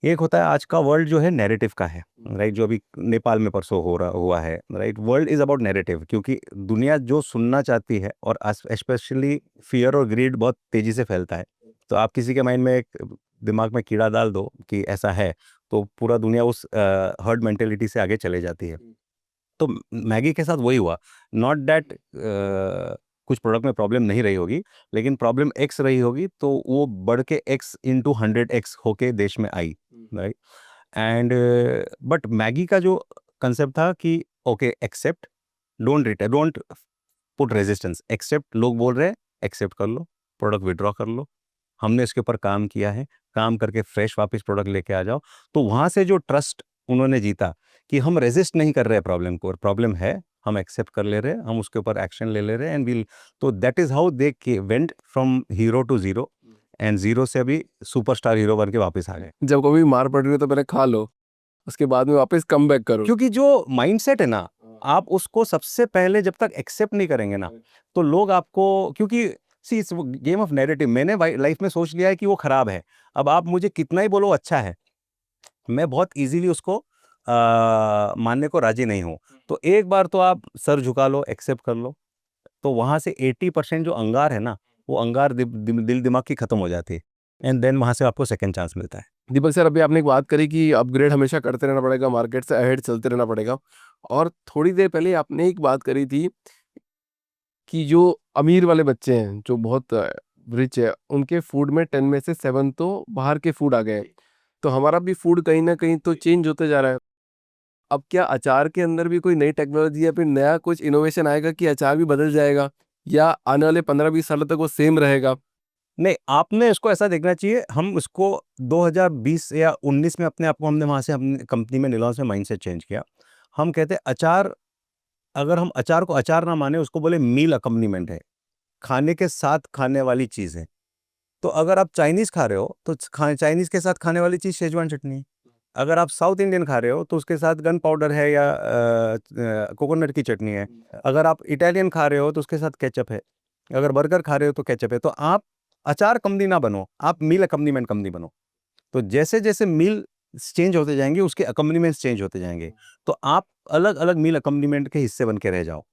[SPEAKER 2] एक होता है आज का वर्ल्ड जो है नैरेटिव का है, राइट, जो अभी नेपाल में परसों हो रहा हुआ है, right, world is about narrative, क्योंकि दुनिया जो सुनना चाहती है, और स्पेशली फियर और ग्रीड बहुत तेजी से फैलता है। तो आप किसी के माइंड में एक दिमाग में कीड़ा डाल दो कि ऐसा है, तो पूरा दुनिया उस हर्ड मेंटेलिटी से आगे चले जाती है। तो मैगी के साथ वही हुआ। नॉट दैट कुछ प्रोडक्ट में प्रॉब्लम नहीं रही होगी, लेकिन प्रॉब्लम एक्स रही होगी, तो वो बढ़ के एक्स इंटू 100x होके देश में आई, राइट। एंड बट मैगी का जो कंसेप्ट था कि okay accept, don't put resistance, accept, लोग बोल रहे हैं एक्सेप्ट कर लो, प्रोडक्ट विड्रॉ कर लो। हमने इसके ऊपर काम किया है, काम करके फ्रेश वापस प्रोडक्ट लेके आ जाओ। तो वहां से जो ट्रस्ट उन्होंने जीता कि हम रेजिस्ट नहीं कर रहे हैं प्रॉब्लम को, और प्रॉब्लम है, हम एक्सेप्ट कर ले रहे हैं, हम उसके ऊपर एक्शन ले ले रहे हैं, एंड विल। तो that is how they went from hero to zero, and zero से अभी सुपरस्टार हीरो बन के वापस आ गए।
[SPEAKER 1] जब कभी मार पड़ रही हो तो पहले खा लो, उसके बाद में वापस कम बैक करो।
[SPEAKER 2] क्योंकि जो माइंडसेट है ना, आप उसको सबसे पहले जब तक एक्सेप्ट नहीं करेंगे ना, तो लोग आपको, क्योंकि see it's game of narrative, मैंने लाइफ में सोच लिया है कि वो खराब है, अब आप मुझे कितना ही बोलो अच्छा है, मैं बहुत इजीली उसको मानने को राजी नहीं हूँ। तो एक बार तो आप सर झुका लो, एक्सेप्ट कर लो, तो वहां से 80% जो अंगार है ना, वो अंगार दिल दिमाग की खत्म हो जाती है, एंड देन वहां से आपको सेकंड चांस मिलता है।
[SPEAKER 1] दीपक सर, अभी आपने एक बात करी कि अपग्रेड हमेशा करते रहना पड़ेगा, मार्केट से अहेड चलते रहना पड़ेगा। और थोड़ी देर पहले आपने एक बात करी थी कि जो अमीर वाले बच्चे हैं, जो बहुत रिच है, उनके फूड में 10 में से 7 तो बाहर के फूड आ गए हैं। तो हमारा भी फूड कहीं ना कहीं तो चेंज होते जा रहा है। अब क्या अचार के अंदर भी कोई नई टेक्नोलॉजी या फिर नया कुछ इनोवेशन आएगा कि अचार भी बदल जाएगा, या आने वाले 15-20 सालों तक वो सेम रहेगा?
[SPEAKER 2] नहीं, आपने इसको ऐसा देखना चाहिए, हम इसको 2020 या 19 में अपने आप को, हमने वहाँ से अपनी कंपनी में निलॉन्स में माइंडसेट चेंज किया। हम कहते हैं अचार, अगर हम अचार को अचार ना माने, उसको बोले मील अकम्पनीमेंट है, खाने के साथ खाने वाली चीज़ है। तो अगर आप चाइनीज़ खा रहे हो, तो चाइनीज़ के साथ खाने वाली चीज़ शेजवान चटनी है। अगर आप साउथ इंडियन खा रहे हो, तो उसके साथ गन पाउडर है या कोकोनट की चटनी है। अगर आप इटालियन खा रहे हो, तो उसके साथ केचप है। अगर बर्गर खा रहे हो, तो केचप है। तो आप अचार कंपनी ना बनो, आप मील अकम्पनीमेंट कंपनी बनो। तो जैसे-जैसे मील चेंज होते जाएँगे, उसके अकम्पनीमेंट्स चेंज होते जाएँगे। तो आप अलग-अलग मील अकम्पनीमेंट के हिस्से बन के रह जाओ।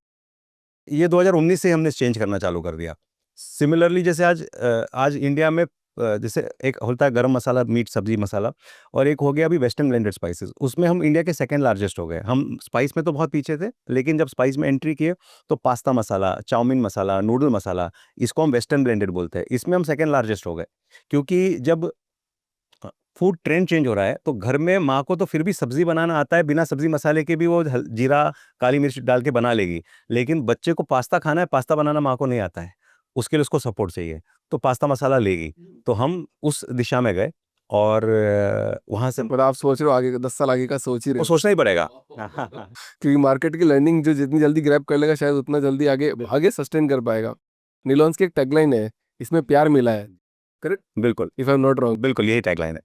[SPEAKER 2] ये 2019 से हमने चेंज करना चालू कर दिया। सिमिलरली जैसे आज इंडिया में जैसे एक होता है गरम मसाला, मीट सब्जी मसाला, और एक हो गया अभी वेस्टर्न ब्लेंडेड स्पाइसेस। उसमें हम इंडिया के सेकंड लार्जेस्ट हो गए। हम स्पाइस में तो बहुत पीछे थे, लेकिन जब स्पाइस में एंट्री किए, तो पास्ता मसाला, चाउमीन मसाला, नूडल मसाला, इसको हम वेस्टर्न ब्लेंडेड बोलते हैं। इसमें हम सेकंड लार्जेस्ट हो गए, क्योंकि जब फूड ट्रेंड चेंज हो रहा है, तो घर में माँ को तो फिर भी सब्जी बनाना आता है, बिना सब्जी मसाले के भी वो जीरा, काली मिर्च डाल के बना लेगी। लेकिन बच्चे को पास्ता खाना है, पास्ता बनाना माँ को नहीं आता है, उसके लिए उसको सपोर्ट चाहिए, तो पास्ता मसाला लेगी। तो हम उस दिशा में गए, और वहां से
[SPEAKER 1] पर आप सोच रहे हो आगे का, 10 साल आगे का सोच ही रहे
[SPEAKER 2] वो
[SPEAKER 1] हो।
[SPEAKER 2] सोचना ही पड़ेगा।
[SPEAKER 1] क्योंकि मार्केट की लर्निंग जो जितनी जल्दी ग्रैब कर लेगा, शायद उतना जल्दी आगे आगे सस्टेन कर पाएगा। निलॉन्स की एक टैगलाइन है, इसमें प्यार मिला है। करेक्ट,
[SPEAKER 2] बिल्कुल,
[SPEAKER 1] if I am not wrong.
[SPEAKER 2] बिल्कुल यही टैगलाइन है।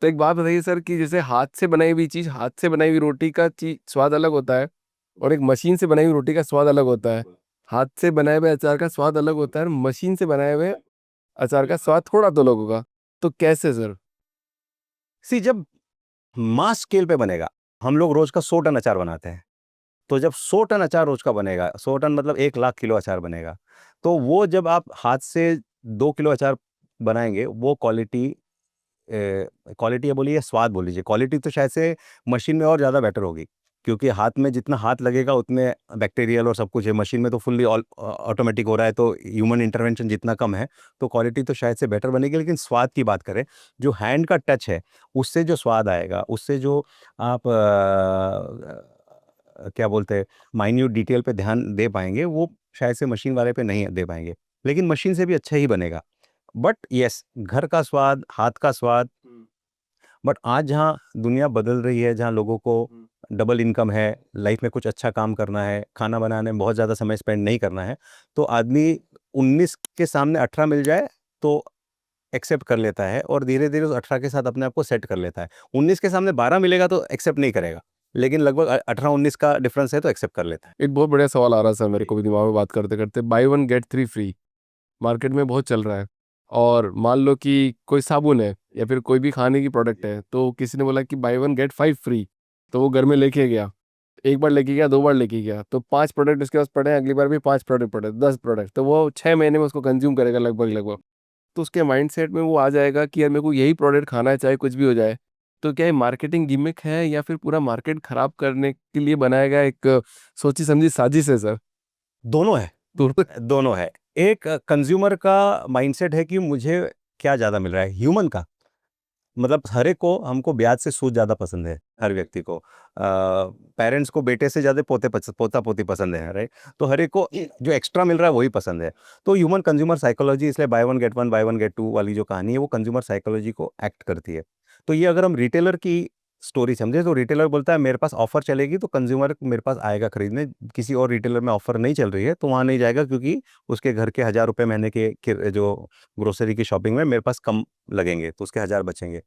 [SPEAKER 1] तो एक बात बताइए सर कि जैसे हाथ से बनाई हुई चीज़, हाथ से बनाई हुई रोटी का स्वाद अलग होता है और एक मशीन से बनाई हुई रोटी का स्वाद अलग होता है। हाथ से बनाए हुए अचार का स्वाद अलग होता है और मशीन से बनाए हुए अचार का स्वाद थोड़ा तो अलग होगा। तो कैसे सर?
[SPEAKER 2] सी जब मास स्केल पे बनेगा, हम लोग रोज का 100 टन अचार बनाते हैं। तो जब 100 टन अचार रोज का बनेगा, 100 टन मतलब 1 लाख किलो अचार बनेगा। तो वो जब आप हाथ से 2 किलो अचार बनाएँगे, वो क्वालिटी क्वालिटी या बोलिए स्वाद बोल लीजिए, क्वालिटी तो शायद से मशीन में और ज़्यादा बेटर होगी। क्योंकि हाथ में जितना हाथ लगेगा उतने बैक्टीरियल और सब कुछ है, मशीन में तो फुल्ली ऑटोमेटिक हो रहा है, तो ह्यूमन इंटरवेंशन जितना कम है, तो क्वालिटी तो शायद से बेटर बनेगी। लेकिन स्वाद की बात करें, जो हैंड का टच है, उससे जो स्वाद आएगा, उससे जो आप क्या बोलते हैं, माइन्यूट डिटेल पे ध्यान दे पाएँगे, वो शायद से मशीन वाले पे नहीं दे पाएँगे। लेकिन मशीन से भी अच्छा ही बनेगा। बट येस, घर का स्वाद, हाथ का स्वाद। बट आज जहाँ दुनिया बदल रही है, जहाँ लोगों को डबल इनकम है, लाइफ में कुछ अच्छा काम करना है, खाना बनाने में बहुत ज़्यादा समय स्पेंड नहीं करना है, तो आदमी 19 के सामने 18 मिल जाए तो एक्सेप्ट कर लेता है और धीरे-धीरे उस 18 के साथ अपने आप को सेट कर लेता है। 19 के सामने 12 मिलेगा तो एक्सेप्ट नहीं करेगा, लेकिन लगभग 18-19 का डिफरेंस है तो एक्सेप्ट कर लेता है।
[SPEAKER 1] एक बहुत बढ़िया सवाल आ रहा है सर मेरे को भी दिमाग में बात करते-करते, बाय 1 गेट 3 फ्री मार्केट में बहुत चल रहा है। और मान लो कि कोई साबुन है या फिर कोई भी खाने की प्रोडक्ट है, तो किसी ने बोला कि बाय 1 गेट 5 फ्री, तो वो घर में लेके गया। 1 बार लेके गया, 2 बार लेके गया, तो 5 प्रोडक्ट उसके पास पड़े हैं, अगली बार भी 5 प्रोडक्ट पड़े, 10 प्रोडक्ट, तो वो 6 महीने में उसको कंज़्यूम करेगा लगभग-लगभग। तो उसके माइंडसेट में वो आ जाएगा कि यार मेरे को यही प्रोडक्ट खाना है चाहे कुछ भी हो जाए। तो क्या ये मार्केटिंग गिमिक है या फिर पूरा मार्केट खराब करने के लिए बनाया गया एक सोची-समझी साजिश है सर?
[SPEAKER 2] दोनों है।
[SPEAKER 1] तो
[SPEAKER 2] दोनों है। एक कंज़्यूमर का माइंडसेट है कि मुझे क्या ज़्यादा मिल रहा है, ह्यूमन का। मतलब हर एक को हमको ब्याज से सूद ज़्यादा पसंद है, हर व्यक्ति को। पेरेंट्स को बेटे से ज़्यादा पोता-पोती पसंद है, राइट? तो हर एक को जो एक्स्ट्रा मिल रहा है वही पसंद है। तो ह्यूमन कंज़्यूमर साइकोलॉजी, इसलिए buy one get one, buy one get two वाली जो कहानी है वो कंज़्यूमर साइकोलॉजी को एक्ट करती है। तो ये अगर हम रिटेलर की स्टोरी समझे, तो रिटेलर बोलता है मेरे पास ऑफ़र चलेगी तो कंज़्यूमर मेरे पास आएगा खरीदने। किसी और रिटेलर में ऑफ़र नहीं चल रही है तो वहाँ नहीं जाएगा, क्योंकि उसके घर के ₹1000 महीने के जो ग्रोसरी की शॉपिंग में मेरे पास कम लगेंगे, तो उसके 1000 बचेंगे।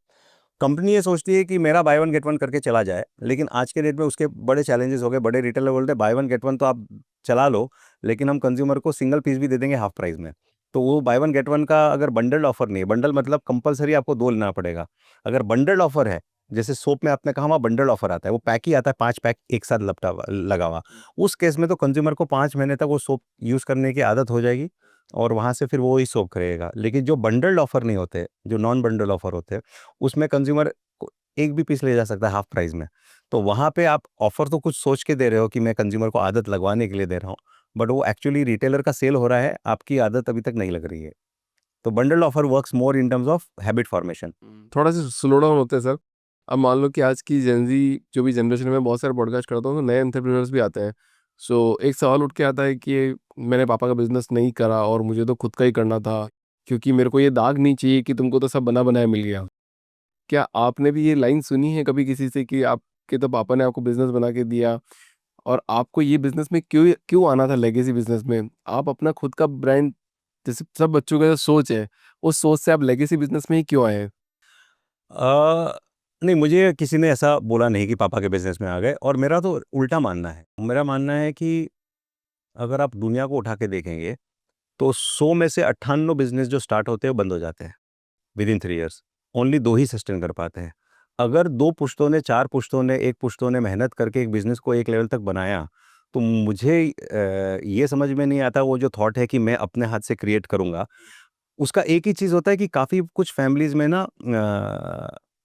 [SPEAKER 2] कंपनी ये सोचती है कि मेरा बाय वन गेट वन करके चला जाए, लेकिन आज के डेट में उसके बड़े चैलेंजेस हो गए। बड़े रिटेलर बोलते हैं बाय वन गेट वन तो आप चला लो, लेकिन हम कंज्यूमर को सिंगल पीस भी दे देंगे हाफ प्राइस में। तो वो बाय वन गेट वन का अगर बंडल्ड ऑफर नहीं है, बंडल मतलब कंपल्सरी आपको 2 लेना पड़ेगा। अगर बंडल्ड ऑफर है, जैसे सोप में आपने कहा वहाँ बंडल्ड ऑफर आता है, वो पैक ही आता है, 5 पैक एक साथ लपटा हुआ लगा हुआ। उस केस में तो कंज्यूमर को 5 महीने तक वो सोप यूज़ करने की आदत हो जाएगी और वहाँ से फिर वो ही सोप खरीदेगा। लेकिन जो बंडल्ड ऑफर नहीं होते, जो नॉन बंडल ऑफर होते हैं, उसमें कंज्यूमर को एक भी पीस ले जा सकता है हाफ प्राइस में। तो वहाँ पे आप ऑफर तो कुछ सोच के दे रहे हो कि मैं कंज्यूमर को आदत लगवाने के लिए दे रहा हूँ, बट वो एक्चुअली रिटेलर का सेल हो रहा है, आपकी आदत अभी तक नहीं लग रही है। तो bundled offer works more in terms of habit formation.
[SPEAKER 1] थोड़ा सा स्लो डाउन होते हैं सर। अब मान लो कि आज की जेन ज़ी जो भी जनरेशन है, मैं बहुत सारे पॉडकास्ट करता हूँ तो नए एंटरप्रेन्योर्स भी आते हैं। सो एक सवाल उठ के आता है कि मैंने पापा का बिज़नेस नहीं करा और मुझे तो खुद का ही करना था, क्योंकि मेरे को ये दाग नहीं चाहिए कि तुमको तो सब बना-बनाया मिल गया। क्या आपने भी ये लाइन सुनी है कभी किसी से कि आपके तो पापा ने आपको बिज़नेस बना के दिया और आपको ये बिज़नेस में क्यों क्यों आना था लेगेसी बिज़नेस में? आप अपना खुद का ब्रांड, जैसे सब बच्चों का जो सोच है, उस सोच से आप लेगेसी बिज़नेस में ही क्यों आए हैं?
[SPEAKER 2] नहीं, मुझे किसी ने ऐसा बोला नहीं कि पापा के बिज़नेस में आ गए, और मेरा तो उल्टा मानना है। मेरा मानना है कि अगर आप दुनिया को उठा के देखेंगे, तो 100 में से 98 बिज़नेस जो स्टार्ट होते हैं, वो बंद हो जाते हैं विदिन 3 इयर्स। ओनली 2 ही सस्टेन कर पाते हैं। अगर 2 पुश्तों ने, 4 पुश्तों ने, 1 पुश्तों ने मेहनत करके एक बिज़नेस को एक लेवल तक बनाया, तो मुझे ये समझ में नहीं आता वो जो थॉट है कि मैं अपने हाथ से क्रिएट करूँगा। उसका एक ही चीज़ होता है कि काफ़ी कुछ फैमिलीज़ में ना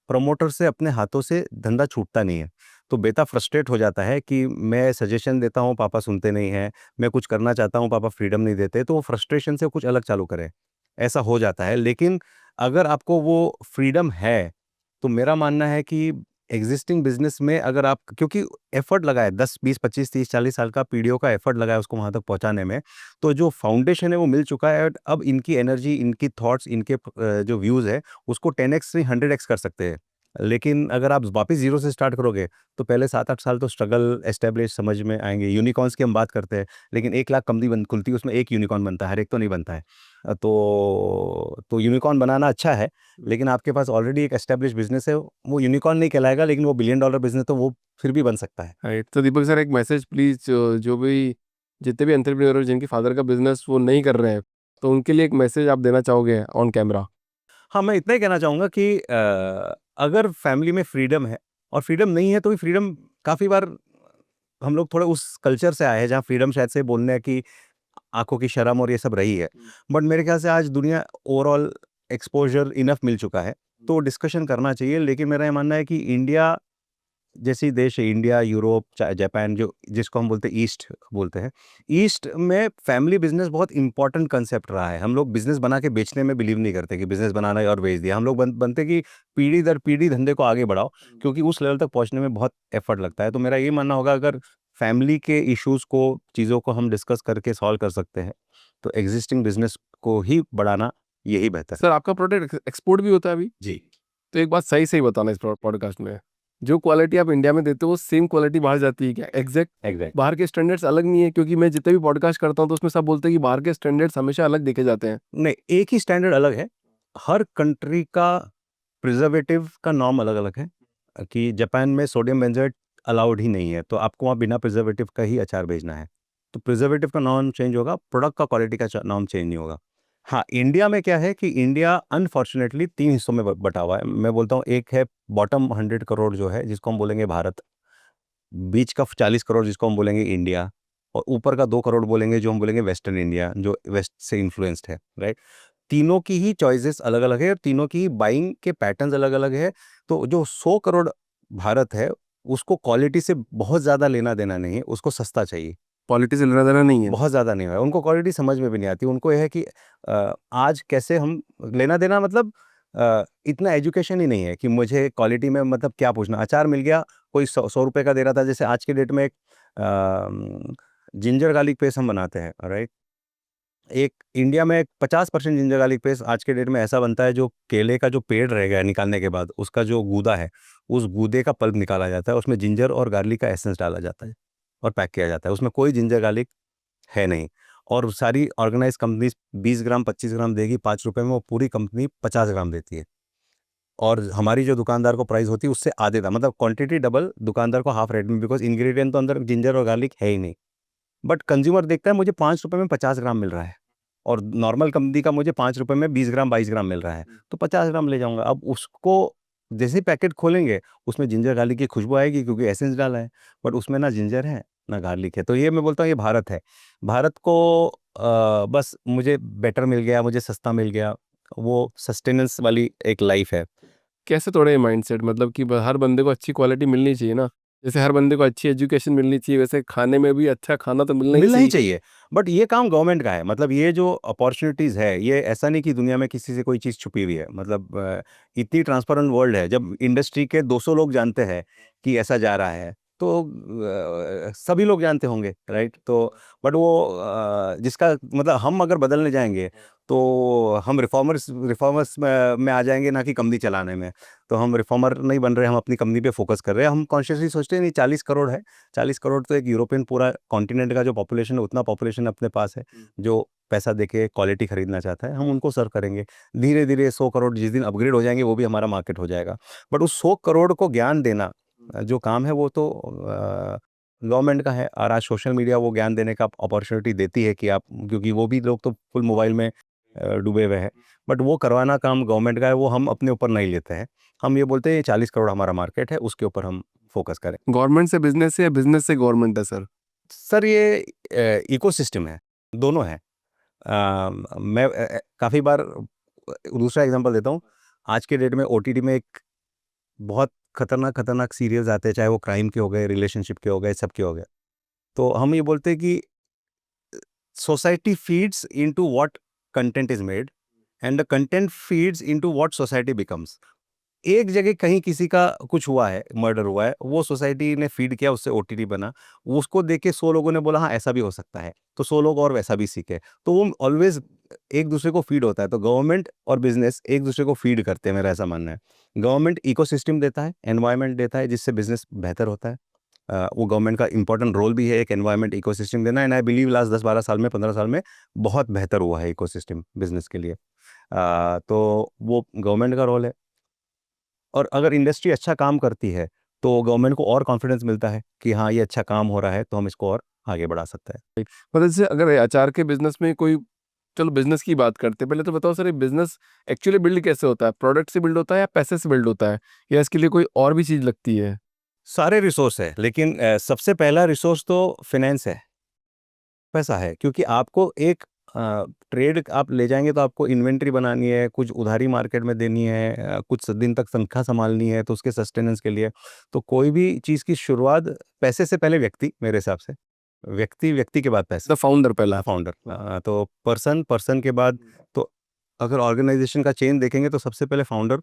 [SPEAKER 2] प्रमोटर से अपने हाथों से धंधा छूटता नहीं है। तो बेटा फ्रस्ट्रेट हो जाता है कि मैं सजेशन देता हूँ, पापा सुनते नहीं हैं, मैं कुछ करना चाहता हूँ, पापा फ्रीडम नहीं देते, तो वो फ्रस्ट्रेशन से कुछ अलग चालू करे। ऐसा हो जाता है, लेकिन अगर आपको वो फ्रीडम है, तो मेरा मानना है कि एक्जिस्टिंग बिज़नेस में अगर आप, क्योंकि एफर्ट लगा है 10, 20, 25, 30, 40 साल का पीढ़ियों का एफर्ट लगा है उसको वहाँ तक पहुँचाने में, तो जो फाउंडेशन है वो मिल चुका है। और अब इनकी एनर्जी, इनकी थॉट्स, इनके जो व्यूज़ है, उसको 10x से 100x कर सकते हैं। लेकिन अगर आप वापस जीरो से स्टार्ट करोगे तो पहले 7-8 साल तो स्ट्रगल एस्टेब्लिश समझ में आएंगे। यूनिकॉर्न्स की हम बात करते हैं, लेकिन 1 लाख कंपनी खुलती है, उसमें एक यूनिकॉर्न बनता है, हर एक तो नहीं बनता है। तो यूनिकॉर्न बनाना अच्छा है, लेकिन आपके पास ऑलरेडी एक एस्टेब्लिश बिजनेस है, वो यूनिकॉर्न नहीं कहलाएगा, लेकिन वो बिलियन डॉलर बिजनेस तो वो फिर भी बन सकता है।
[SPEAKER 1] राइट। तो दीपक सर, एक मैसेज प्लीज, जो भी जितने भी एंटरप्रेन्योर जिनके फादर का बिजनेस वो नहीं कर रहे हैं, तो उनके लिए एक मैसेज आप देना चाहोगे ऑन कैमरा?
[SPEAKER 2] हाँ, मैं इतना ही कहना चाहूँगा कि अगर फैमिली में फ्रीडम है और फ्रीडम नहीं है, तो भी फ्रीडम काफ़ी बार हम लोग थोड़ा उस कल्चर से आए हैं जहाँ फ्रीडम शायद से बोलने की आँखों की शर्म और ये सब रही है। बट मेरे ख्याल से आज दुनिया ओवरऑल एक्सपोज़र इनफ मिल चुका है, तो डिस्कशन करना चाहिए। लेकिन मेरा ये मानना है कि इंडिया जैसी देश है, इंडिया, यूरोप, चाहे जापान, जो जिसको हम बोलते हैं ईस्ट बोलते हैं, ईस्ट में फैमिली बिजनेस बहुत इंपॉर्टेंट कंसेप्ट रहा है। हम लोग बिजनेस बना के बेचने में बिलीव नहीं करते कि बिजनेस बनाना है और बेच दिया। हम लोग बनते कि पीढ़ी दर पीढ़ी धंधे को आगे बढ़ाओ, क्योंकि उस लेवल तक पहुंचने में बहुत एफर्ट लगता है। तो मेरा ये मानना होगा, अगर फैमिली के इश्यूज को, चीज़ों को हम डिस्कस करके सॉल्व कर सकते हैं, तो एग्जिस्टिंग बिजनेस को ही बढ़ाना यही बेहतर है।
[SPEAKER 1] सर, आपका प्रोडक्ट एक्सपोर्ट भी होता है अभी?
[SPEAKER 2] जी।
[SPEAKER 1] तो एक बात सही सही बताना इस पॉडकास्ट में, जो क्वालिटी आप इंडिया में देते हो वो सेम क्वालिटी बाहर जाती है क्या? Exact
[SPEAKER 2] exact.
[SPEAKER 1] बाहर के स्टैंडर्ड्स अलग नहीं है? क्योंकि मैं जितने भी पॉडकास्ट करता हूँ तो उसमें सब बोलते हैं कि बाहर के स्टैंडर्ड्स हमेशा अलग देखे जाते हैं।
[SPEAKER 2] नहीं, एक ही स्टैंडर्ड अलग है। हर कंट्री का प्रिजर्वेटिव का नॉर्म अलग-अलग है। कि जापान में सोडियम बेंज़ोएट अलाउड ही नहीं है, तो आपको वहाँ बिना प्रिजर्वेटिव का ही अचार भेजना है। तो प्रिजर्वेटिव का नॉर्म चेंज होगा, प्रोडक्ट का क्वालिटी का नॉर्म चेंज नहीं होगा। हाँ, इंडिया में क्या है कि इंडिया अनफॉर्चुनेटली 3 हिस्सों में बटा हुआ है। मैं बोलता हूँ, एक है बॉटम 100 करोड़ जो है, जिसको हम बोलेंगे भारत, बीच का 40 करोड़ जिसको हम बोलेंगे इंडिया, और ऊपर का 2 करोड़ बोलेंगे जो हम बोलेंगे वेस्टर्न इंडिया, जो वेस्ट से इन्फ्लुएंस्ड है, राइट? तीनों की ही चॉइसेस अलग-अलग है और तीनों की ही बाइंग के पैटर्न्स अलग-अलग है। तो जो 100 करोड़ भारत है, उसको क्वालिटी से बहुत ज़्यादा लेना-देना नहीं है, उसको सस्ता चाहिए।
[SPEAKER 1] क्वालिटी से लेना देना नहीं है।
[SPEAKER 2] बहुत ज़्यादा नहीं है, उनको क्वालिटी समझ में भी नहीं आती। उनको ये है कि आज कैसे हम लेना-देना, मतलब इतना एजुकेशन ही नहीं है कि मुझे क्वालिटी में मतलब क्या पूछना। अचार मिल गया, कोई 100 रुपए का दे रहा था, जैसे आज के डेट में एक जिंजर गार्लिक पेस्ट हम बनाते हैं, राइट? एक इंडिया में 50% जिंजर गार्लिक पेस्ट आज के डेट में ऐसा बनता है, जो केले का जो पेड़ रह गया निकालने के बाद, उसका जो गूदा है, उस गूदे का पल्प निकाला जाता है, उसमें जिंजर और गार्लिक का एसेंस डाला जाता है और पैक किया जाता है। उसमें कोई जिंजर गार्लिक है नहीं। और सारी ऑर्गेनाइज़ कंपनीज़ 20 ग्राम, 25 ग्राम देगी 5 रुपए में, वो पूरी कंपनी 50 ग्राम देती है। और हमारी जो दुकानदार को प्राइस होती है, उससे आधे दाम, मतलब क्वांटिटी डबल, दुकानदार को हाफ रेट में, बिकॉज़ इंग्रीडिएंट तो अंदर जिंजर और गार्लिक है ही नहीं। बट कंज्यूमर देखता है मुझे 5 रुपए में 50 ग्राम मिल रहा है, और नॉर्मल कंपनी का मुझे 5 रुपए में 20 ग्राम, 22 ग्राम मिल रहा है, तो 50 ग्राम ले जाऊँगा। अब उसको जैसे ही पैकेट खोलेंगे, उसमें जिंजर गार्लिक की खुशबू आएगी, क्योंकि एसेंस डाला है, बट उसमें ना जिंजर है, ना गार्लिक है। तो ये मैं बोलता हूँ, ये भारत है। भारत को बस मुझे बेटर मिल गया, मुझे सस्ता मिल गया, वो सस्टेनेंस वाली एक लाइफ़ है।
[SPEAKER 1] कैसे तोड़े ये माइंडसेट? मतलब कि हर बंदे को अच्छी क्वालिटी मिलनी चाहिए ना, जैसे हर बंदे को अच्छी एजुकेशन मिलनी चाहिए, वैसे खाने में भी अच्छा खाना तो मिलना ही
[SPEAKER 2] मिलना ही
[SPEAKER 1] चाहिए।
[SPEAKER 2] चाहिए, बट ये काम गवर्नमेंट का है। मतलब ये जो अपॉर्च्युनिटीज़ है, ये ऐसा नहीं कि दुनिया में किसी से कोई चीज़ छुपी हुई है। मतलब इतनी ट्रांसपेरेंट वर्ल्ड है, जब इंडस्ट्री के 200 लोग जानते हैं कि ऐसा जा रहा है, तो सभी लोग जानते होंगे, राइट? तो बट वो जिसका मतलब, हम अगर बदलने जाएँगे, तो हम रिफॉर्मर्स में आ जाएँगे, ना कि कंपनी चलाने में। तो हम रिफॉर्मर नहीं बन रहे, हम अपनी कंपनी पे फ़ोकस कर रहे हैं। हम कॉन्शियसली सोचते हैं, नहीं, 40 करोड़ है, 40 करोड़ तो एक यूरोपियन पूरा कॉन्टिनेंट का जो पॉपुलेशन है, उतना पॉपुलेशन अपने पास है, जो पैसा देके क्वालिटी खरीदना चाहता है, हम उनको सर्व करेंगे। धीरे-धीरे 100 करोड़ जिस दिन अपग्रेड हो जाएँगे, वो भी हमारा मार्केट हो जाएगा। बट उस 100 करोड़ को ज्ञान देना, जो काम है, वो तो गवर्नमेंट का है। और आज सोशल मीडिया वो ज्ञान देने का अपॉर्च्युनिटी देती है कि आप, क्योंकि वो भी लोग तो फुल मोबाइल में डूबे हुए हैं। बट वो करवाना काम गवर्नमेंट का है, वो हम अपने ऊपर नहीं लेते हैं। हम ये बोलते हैं, 40 करोड़ हमारा मार्केट है, उसके ऊपर हम फ़ोकस करें।
[SPEAKER 1] गवर्नमेंट से बिजनेस है या बिजनेस से गवर्नमेंट है सर?
[SPEAKER 2] सर, ये इकोसिस्टम है, दोनों है। मैं काफ़ी बार दूसरा एग्ज़ाम्पल देता हूँ। आज के डेट में ओटीटी में एक बहुत खतरनाक सीरियल्स आते हैं, चाहे वो क्राइम के हो गए, रिलेशनशिप के हो गए, सबके हो गए। तो हम ये बोलते हैं कि society feeds into what content is made, and the content feeds into what society becomes. एक जगह कहीं किसी का कुछ हुआ है, मर्डर हुआ है, वो सोसाइटी ने फीड किया, उससे ओटीटी बना। उसको देख के 100 लोगों ने बोला, हाँ, ऐसा भी हो सकता है, तो 100 लोग और वैसा भी सीखे। तो वो ऑलवेज़ एक दूसरे को फीड होता है। तो गवर्नमेंट और बिजनेस एक दूसरे को फीड करते हैं, मेरा ऐसा मानना है। गवर्नमेंट इकोसिस्टम देता है, एनवायरनमेंट देता है, जिससे बिजनेस बेहतर होता है। वो गवर्नमेंट का इंपॉर्टेंट रोल भी है एक एनवायरनमेंट इकोसिस्टम देना। एंड आई बिलीव लास्ट 10-12 साल में, 15 साल में बहुत बेहतर हुआ है इकोसिस्टम बिजनेस के लिए। तो वो गवर्नमेंट का रोल है। और अगर इंडस्ट्री अच्छा काम करती है तो गवर्नमेंट को और कॉन्फिडेंस मिलता है कि हाँ ये अच्छा काम हो रहा है, तो हम इसको और आगे बढ़ा सकते हैं।
[SPEAKER 1] मतलब जैसे अगर अचार के बिजनेस में कोई, चलो बिजनेस की बात करते हैं, पहले तो बताओ सर ये बिजनेस एक्चुअली बिल्ड कैसे होता है? प्रोडक्ट से बिल्ड होता है या पैसे से बिल्ड होता है, या इसके लिए कोई और भी चीज लगती है?
[SPEAKER 2] सारे रिसोर्स है, लेकिन सबसे पहला रिसोर्स तो फाइनेंस है, पैसा है। क्योंकि आपको एक ट्रेड आप ले जाएंगे तो आपको इन्वेंट्री बनानी है, कुछ उधारी मार्केट में देनी है, कुछ दिन तक तनख्वाह संभालनी है, तो उसके सस्टेनेंस के लिए तो कोई भी चीज़ की शुरुआत पैसे से पहले व्यक्ति, मेरे हिसाब से व्यक्ति, व्यक्ति के बाद पैसा,
[SPEAKER 1] द फाउंडर पहला।
[SPEAKER 2] फाउंडर। तो पर्सन, पर्सन के बाद, तो अगर ऑर्गेनाइजेशन का चेन देखेंगे तो सबसे पहले फाउंडर,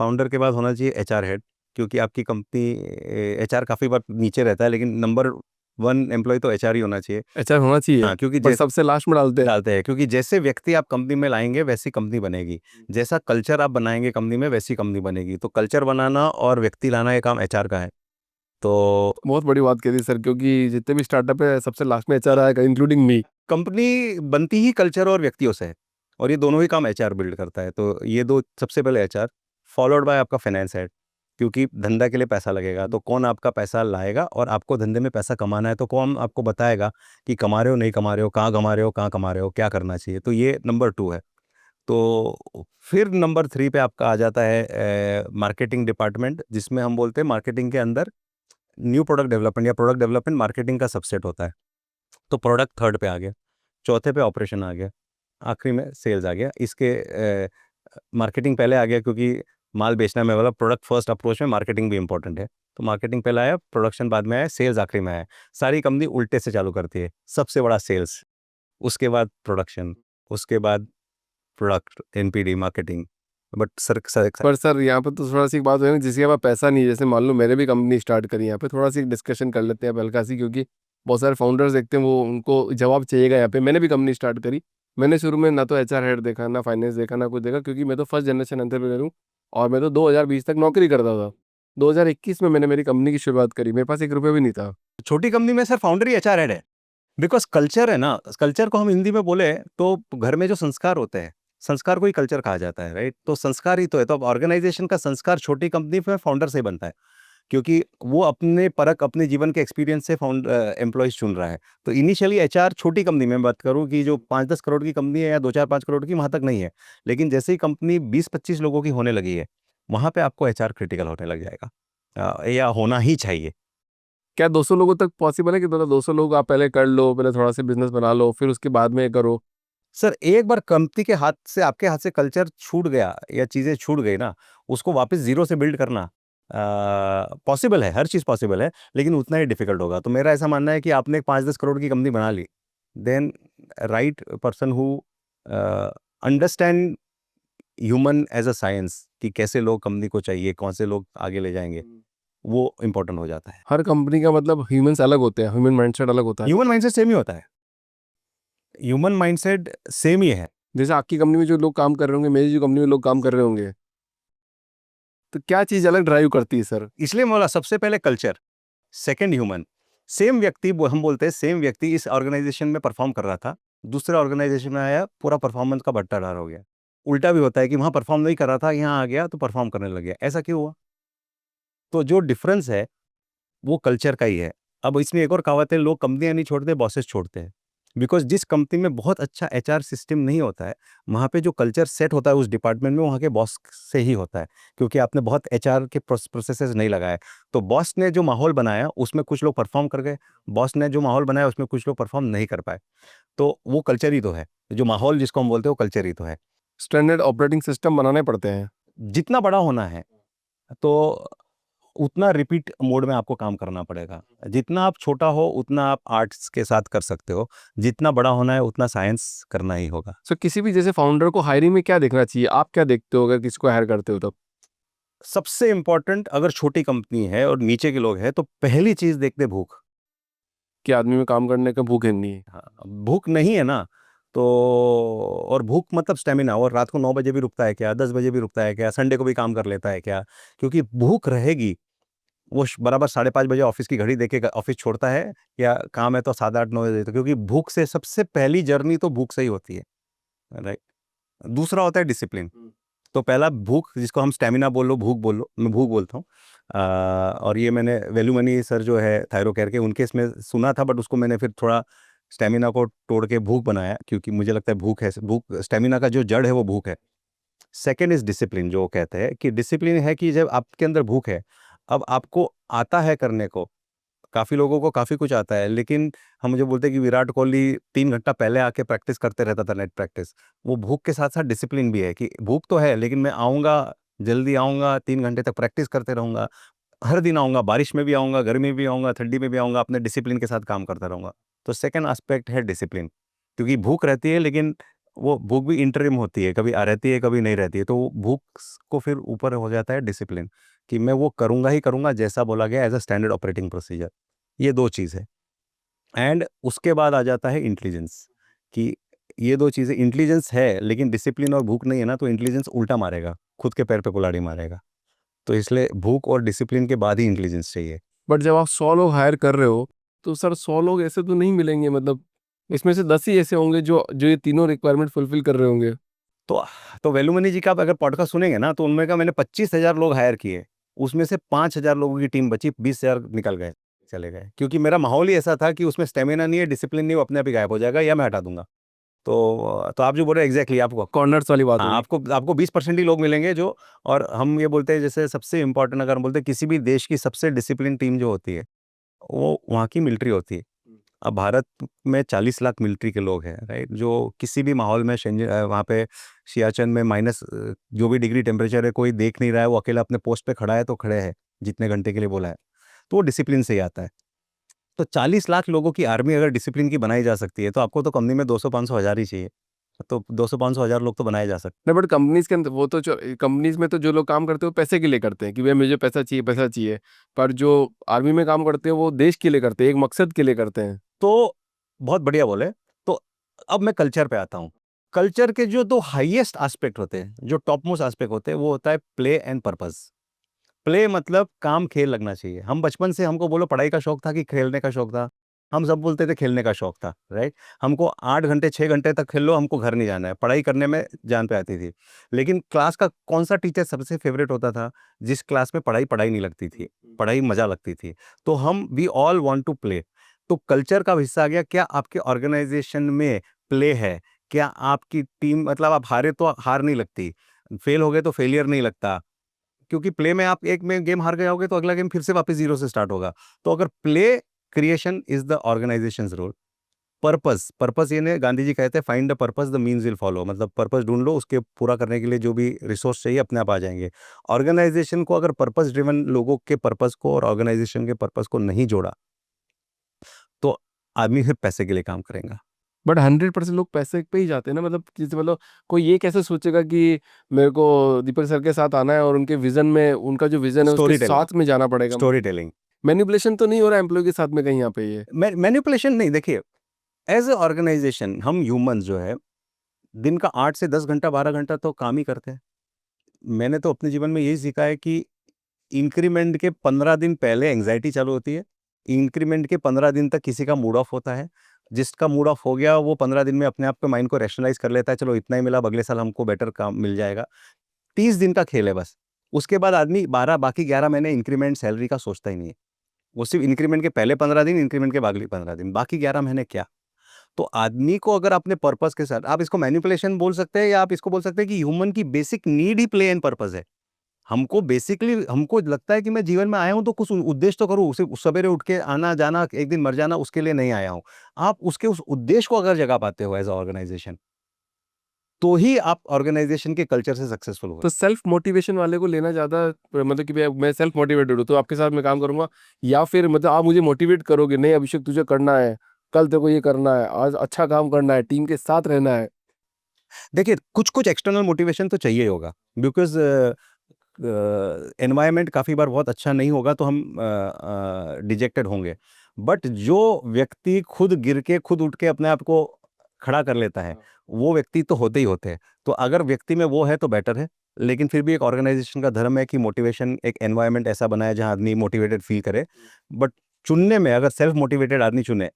[SPEAKER 2] फाउंडर के बाद होना चाहिए एचआर हेड। क्योंकि आपकी कंपनी, एचआर काफ़ी बार नीचे रहता है, लेकिन नंबर 1 एम्प्लॉय तो एचआर ही होना चाहिए।
[SPEAKER 1] अच्छा होना चाहिए,
[SPEAKER 2] हाँ, क्योंकि
[SPEAKER 1] पर सबसे लास्ट में डालते हैं।
[SPEAKER 2] डालते हैं, क्योंकि जैसे व्यक्ति आप कंपनी में लाएंगे वैसी कंपनी बनेगी, जैसा कल्चर आप बनाएंगे कंपनी में वैसी कंपनी बनेगी। तो कल्चर बनाना और व्यक्ति लाना ये काम एचआर का है। तो
[SPEAKER 1] बहुत बड़ी बात कह दी सर, क्योंकि जितने भी स्टार्टअप है सबसे लास्ट में एचआर आएगा, इंक्लूडिंग मी।
[SPEAKER 2] कंपनी बनती ही कल्चर और व्यक्तियों से है, और ये दोनों ही काम एचआर बिल्ड करता है। तो ये दो, सबसे पहले एचआर, फॉलोड बाय आपका फाइनेंस हेड। क्योंकि धंधा के लिए पैसा लगेगा, तो कौन आपका पैसा लाएगा, और आपको धंधे में पैसा कमाना है तो कौन आपको बताएगा कि कमा रहे हो नहीं कमा रहे हो, कहाँ कमा रहे हो, कहाँ कमा रहे हो, क्या करना चाहिए। तो ये नंबर 2 है। तो फिर नंबर 3 पे आपका आ जाता है मार्केटिंग डिपार्टमेंट, जिसमें हम बोलते हैं मार्केटिंग के अंदर न्यू प्रोडक्ट डेवलपमेंट या प्रोडक्ट डेवलपमेंट मार्केटिंग का सबसेट होता है। तो प्रोडक्ट थर्ड पे आ गया, चौथे पे ऑपरेशन आ गया, आखिरी में सेल्स आ गया। इसके मार्केटिंग पहले आ गया, क्योंकि माल बेचना में, मतलब प्रोडक्ट फर्स्ट अप्रोच में मार्केटिंग भी इंपॉर्टेंट है। तो मार्केटिंग पहले आया, प्रोडक्शन बाद में आया, सेल्स आखिरी में आया। सारी कंपनी उल्टे से चालू करती है, सबसे बड़ा सेल्स, उसके बाद प्रोडक्शन, उसके बाद product, NPD, marketing. But sir
[SPEAKER 1] पर सर यहाँ पे तो थोड़ा सी एक बात है ना, जिसके पास पैसा नहीं है, जैसे मान लो मैंने भी कंपनी स्टार्ट करी, यहाँ पे थोड़ा सी डिस्कशन कर लेते हैं अब हल्का सी, क्योंकि बहुत सारे फाउंडर्स देखते हैं, वो उनको जवाब चाहिएगा। यहाँ पे मैंने भी कंपनी स्टार्ट करी, मैंने शुरू में ना तो एचआर हेड देखा, ना फाइनेंस देखा, ना कुछ देखा, क्योंकि मैं तो फर्स्ट जनरेशन एंटरप्रेन्योर हूँ। और मैं तो 2020 तक नौकरी करता था। 2021 में मैंने मेरी कंपनी की शुरुआत करी, मेरे पास 1 रुपया भी नहीं था।
[SPEAKER 2] छोटी कंपनी में सर फाउंडर ही एचआर हेड है। बिकॉज कल्चर है ना, कल्चर को हम हिंदी में बोले तो घर में जो संस्कार होते हैं, संस्कार को ही कल्चर कहा जाता है, राइट। तो संस्कार ही तो है। तो अब ऑर्गेनाइजेशन का संस्कार छोटी कंपनी में फाउंडर से ही बनता है, क्योंकि वो अपने परख, अपने जीवन के एक्सपीरियंस से एम्प्लॉयज चुन रहा है। तो इनिशियली एचआर छोटी कंपनी में बात करूं कि जो 5-10 करोड़ की कंपनी है या 2-4-5 करोड़ की, वहां तक नहीं है। लेकिन जैसे ही कंपनी 20-25 लोगों की होने लगी है, वहां पे आपको एचआर क्रिटिकल होने लग जाएगा, या होना ही चाहिए।
[SPEAKER 1] क्या 200 लोगों तक पॉसिबल है कि मतलब 200 लोग आप पहले कर लो, पहले थोड़ा सा बिजनेस बना लो, फिर उसके बाद में करो?
[SPEAKER 2] सर एक बार कंपनी के हाथ से, आपके हाथ से कल्चर छूट गया या चीजें छूट गई ना, उसको वापस जीरो से बिल्ड करना पॉसिबल है, हर चीज पॉसिबल है, लेकिन उतना ही डिफिकल्ट होगा। तो मेरा ऐसा मानना है कि आपने एक 5-10 करोड़ की कंपनी बना ली, then right person who understand human as a science, कि कैसे लोग कंपनी को चाहिए, कौन से लोग आगे ले जाएंगे, वो इंपॉर्टेंट हो जाता है।
[SPEAKER 1] हर कंपनी का मतलब ह्यूमंस अलग होते हैं, ह्यूमन माइंडसेट अलग होता है।
[SPEAKER 2] ह्यूमन माइंडसेट सेम ही होता है, ह्यूमन माइंडसेट सेम ही है।
[SPEAKER 1] जैसे आपकी कंपनी में जो लोग काम कर रहे होंगे, मेरी जो कंपनी में लोग काम कर रहे होंगे, तो क्या चीज अलग ड्राइव करती है सर?
[SPEAKER 2] इसलिए बोला सबसे पहले कल्चर, सेकंड ह्यूमन। सेम व्यक्ति, हम बोलते हैं सेम व्यक्ति इस ऑर्गेनाइजेशन में परफॉर्म कर रहा था, दूसरे ऑर्गेनाइजेशन में आया, पूरा परफॉर्मेंस का बट्टाधार हो गया। उल्टा भी होता है कि वहां परफॉर्म नहीं कर रहा था, यहाँ आ गया तो परफॉर्म करने लग गया। ऐसा क्यों हुआ? तो जो डिफरेंस है वो कल्चर का ही है। अब इसमें एक और कहावत है, लोग कंपनियां नहीं छोड़ते, बॉसेस छोड़ते हैं। बिकॉज जिस कंपनी में बहुत अच्छा एचआर सिस्टम नहीं होता है, वहाँ पे जो कल्चर सेट होता है उस डिपार्टमेंट में, वहाँ के बॉस से ही होता है, क्योंकि आपने बहुत एचआर के प्रोसेसेस नहीं लगाए। तो बॉस ने जो माहौल बनाया उसमें कुछ लोग परफॉर्म कर गए, बॉस ने जो माहौल बनाया उसमें कुछ लोग परफॉर्म नहीं कर पाए। तो वो कल्चर ही तो है, जो माहौल जिसको हम बोलते हैं वो कल्चर ही तो है।
[SPEAKER 1] स्टैंडर्ड ऑपरेटिंग सिस्टम बनाने पड़ते हैं।
[SPEAKER 2] जितना बड़ा होना है तो उतना रिपीट मोड में आपको काम करना पड़ेगा। जितना आप छोटा हो उतना आप आर्ट्स के साथ कर सकते हो, जितना बड़ा होना है उतना साइंस करना ही होगा।
[SPEAKER 1] सो किसी भी जैसे फाउंडर को हायरिंग में क्या देखना चाहिए, आप क्या देखते हो अगर किसी को हायर करते हो तब?
[SPEAKER 2] सबसे इंपॉर्टेंट, अगर छोटी कंपनी है और नीचे के लोग हैं, तो पहली चीज देखते भूख।
[SPEAKER 1] कि आदमी में काम करने का भूख है नहीं है?
[SPEAKER 2] हाँ, भूख नहीं है ना, तो और भूख मतलब स्टेमिना, और रात को 9 बजे भी रुकता है क्या, 10 बजे भी रुकता है क्या, संडे को भी काम कर लेता है क्या, क्योंकि भूख रहेगी। वो बराबर 5:30 बजे ऑफिस की घड़ी देके ऑफिस छोड़ता है, या काम है तो 7, 8, 9 बजे, तो क्योंकि भूख से सबसे पहली जर्नी तो भूख से ही होती है, राइट। दूसरा होता है डिसिप्लिन। तो पहला भूख, जिसको हम स्टेमिना बोल लो, भूख बोल लो, मैं भूख बोलता हूँ। और ये मैंने वैल्यू मनी सर जो है थायरो केयर के, उनके इसमें सुना था, बट उसको मैंने फिर थोड़ा स्टेमिना को तोड़ के भूख बनाया, क्योंकि मुझे लगता है भूख है, भूख स्टेमिना का जो जड़ है वो भूख है। सेकेंड इज डिसिप्लिन, जो कहते हैं कि डिसिप्लिन है कि जब आपके अंदर भूख है, अब आपको आता है करने को, काफी लोगों को काफी कुछ आता है, लेकिन हम जो बोलते हैं कि विराट कोहली 3 घंटा पहले आके प्रैक्टिस करते रहता था, नेट प्रैक्टिस। वो भूख के साथ साथ डिसिप्लिन भी है कि भूख तो है, लेकिन मैं आऊंगा, जल्दी आऊंगा, 3 घंटे तक प्रैक्टिस करते रहूंगा, हर दिन आऊंगा, बारिश में भी आऊंगा, गर्मी में भी आऊंगा, ठंडी में भी आऊंगा, अपने डिसिप्लिन के साथ काम करता रहूंगा। तो सेकेंड एस्पेक्ट है डिसिप्लिन, क्योंकि भूख रहती है, लेकिन वो भूख भी इंटरिम होती है, कभी आ रहती है, कभी नहीं रहती है, तो वो भूख को फिर ऊपर हो जाता है डिसिप्लिन, कि मैं वो करूंगा ही करूंगा जैसा बोला गया, as a standard operating procedure. ये दो चीज़ है। एंड उसके बाद आ जाता है इंटेलिजेंस, कि ये दो चीज़ें, इंटेलिजेंस है लेकिन डिसिप्लिन और भूख नहीं है ना, तो इंटेलिजेंस उल्टा मारेगा, खुद के पैर पे कुल्हाड़ी मारेगा। तो इसलिए भूख और डिसिप्लिन के बाद ही इंटेलिजेंस चाहिए।
[SPEAKER 1] बट जब आप 100 लोग हायर कर रहे हो तो सर 100 लोग ऐसे तो नहीं मिलेंगे, मतलब इसमें से 10 ही ऐसे होंगे जो जो ये तीनों रिक्वायरमेंट फुलफिल कर रहे होंगे।
[SPEAKER 2] तो तो वेलुमनी जी का आप अगर पॉडकास्ट सुनेंगे ना, तो उनमें का मैंने 25,000 लोग हायर किए, उसमें से 5,000 लोगों की टीम बची, 20,000 निकल गए, चले गए, क्योंकि मेरा माहौल ही ऐसा था कि उसमें स्टेमिना नहीं है, डिसिप्लिन नहीं है, वो अपने आप ही गायब हो जाएगा या मैं हटा दूंगा। तो आप जो बोल रहे हैं एग्जैक्टली आपको,
[SPEAKER 1] कॉर्नर्स वाली बात
[SPEAKER 2] हाँ,
[SPEAKER 1] होगी।
[SPEAKER 2] आपको आपको 20% ही लोग मिलेंगे जो, और हम ये बोलते हैं जैसे सबसे इंपॉर्टेंट, अगर हम बोलते हैं किसी भी देश की सबसे डिसिप्लिन टीम जो होती है, वो वहाँ की मिलिट्री होती है। अब भारत में 40 लाख मिलिट्री के लोग हैं, राइट, जो किसी भी माहौल में वहाँ पे सियाचन में माइनस जो भी डिग्री टेम्परेचर है, कोई देख नहीं रहा है, वो अकेला अपने पोस्ट पे खड़ा है तो खड़े है, जितने घंटे के लिए बोला है, तो वो डिसिप्लिन से ही आता है। तो 40 लाख लोगों की आर्मी अगर डिसिप्लिन की बनाई जा सकती है, तो आपको तो कंपनी में 200, 500, 1000 ही चाहिए। तो 200, 500, 1000 लोग तो बनाए जा सकते
[SPEAKER 1] नहीं, बट कंपनीज के अंदर वो तो कंपनीज में तो जो लोग काम करते हैं वो पैसे के लिए करते हैं कि भाई मुझे पैसा चाहिए, पैसा चाहिए। पर जो आर्मी में काम करते हैं वो देश के लिए करते हैं, एक मकसद के लिए करते हैं।
[SPEAKER 2] तो बहुत बढ़िया बोले। तो अब मैं कल्चर पे आता हूँ। कल्चर के जो दो हाईएस्ट एस्पेक्ट होते हैं, जो टॉप मोस्ट एस्पेक्ट होते हैं, वो होता है प्ले एंड पर्पस। प्ले मतलब काम खेल लगना चाहिए। हम बचपन से, हमको बोलो पढ़ाई का शौक था कि खेलने का शौक था, हम सब बोलते थे खेलने का शौक था, राइट। हमको 8 घंटे 6 घंटे तक खेल लो, हमको घर नहीं जाना है, पढ़ाई करने में जान पे आती थी। लेकिन क्लास का कौन सा टीचर सबसे फेवरेट होता था? जिस क्लास में पढ़ाई पढ़ाई नहीं लगती थी, पढ़ाई मजा लगती थी। तो हम we all want to play. तो कल्चर का हिस्सा आ गया, क्या आपके ऑर्गेनाइजेशन में प्ले है? क्या आपकी टीम, मतलब आप हारे तो हार नहीं लगती, फेल हो गए तो फेलियर नहीं लगता, क्योंकि प्ले में आप एक में गेम हार गए होगे तो अगला गेम फिर से वापस जीरो से स्टार्ट होगा। तो अगर play creation is the organisation role. Purpose, purpose ये नहीं, गांधी जी कहते हैं find the purpose the means will follow, मतलब पर्पस ढूंढ लो, उसके पूरा करने के लिए जो भी रिसोर्स चाहिए अपने आप आ जाएंगे। ऑर्गेनाइजेशन को अगर पर्पस ड्रिवन लोगों के पर्पस को और ऑर्गेनाइजेशन के पर्पस को नहीं जोड़ा, तो आदमी फिर पैसे के लिए काम करेगा।
[SPEAKER 1] बट 100% लोग पैसे पे ही जाते हैं ना, मतलब जैसे मतलब कोई ये कैसे सोचेगा कि मेरे को दीपक सर के साथ आना है और उनके विजन में, उनका जो विजन है उसके
[SPEAKER 2] स्टोरी टेलिंग,
[SPEAKER 1] साथ में जाना पड़ेगा।
[SPEAKER 2] Story telling.
[SPEAKER 1] मैनिपुलेशन तो नहीं हो रहा एम्प्लॉय के साथ में कहीं यहाँ पे ये?
[SPEAKER 2] मैनिपुलेशन नहीं, देखिए, एज ए ऑर्गेनाइजेशन हम ह्यूमंस जो है, दिन का 8 से 10 घंटा 12 घंटा तो काम ही करते हैं। मैंने तो अपने जीवन में यही सीखा है कि इंक्रीमेंट के 15 दिन पहले एंग्जाइटी चालू होती है, इंक्रीमेंट के 15 दिन तक किसी का मूड ऑफ होता है, जिसका मूड ऑफ हो गया वो 15 दिन में अपने आप के माइंड को रैशनलाइज कर लेता है, चलो इतना ही मिला, अब अगले साल हमको बेटर काम मिल जाएगा। 30 दिन का खेल है बस। उसके बाद आदमी 12 बाकी 11 महीने इंक्रीमेंट सैलरी का सोचता ही नहीं है। वो सिर्फ इंक्रीमेंट के पहले 15 दिन, इंक्रीमेंट के बाकी 15 दिन, बाकी 11 महीने क्या। तो आदमी को अगर अपने पर्पस के साथ, आप इसको मैनिपुलेशन बोल सकते हैं, या आप इसको बोल सकते हैं कि ह्यूमन की basic need he play and purpose है। हमको बेसिकली, हमको लगता है कि मैं जीवन में आया हूं तो कुछ उद्देश्य तो करूं, उसे सवेरे उठ के आना जाना, एक दिन मर जाना, उसके लिए नहीं आया हूं। आप उसके उस उद्देश्य को अगर जगा पाते हो एज अ ऑर्गेनाइजेशन, तो ही आप ऑर्गेनाइजेशन के कल्चर से सक्सेसफुल हुए।
[SPEAKER 1] तो सेल्फ मोटिवेशन वाले को लेना ज़्यादा, मतलब कि मैं सेल्फ मोटिवेटेड हूँ तो आपके साथ मैं काम करूंगा, या फिर मतलब आप मुझे मोटिवेट करोगे नहीं अभिषेक तुझे करना है, कल तेरे को ये करना है, आज अच्छा काम करना है, टीम के साथ रहना है?
[SPEAKER 2] देखिए, कुछ कुछ एक्सटर्नल मोटिवेशन तो चाहिए होगा, बिकॉज एनवायरनमेंट काफ़ी बार बहुत अच्छा नहीं होगा तो हम डिजेक्टेड होंगे। बट जो व्यक्ति खुद गिर के खुद उठ के अपने आप को खड़ा कर लेता है, वो व्यक्ति तो होते ही होते हैं। तो अगर व्यक्ति में वो है तो बेटर है, लेकिन फिर भी एक ऑर्गेनाइजेशन का धर्म है कि मोटिवेशन, एक एनवायरनमेंट ऐसा बनाए जहां आदमी मोटिवेटेड फील करे। बट चुनने में अगर सेल्फ मोटिवेटेड आदमी चुने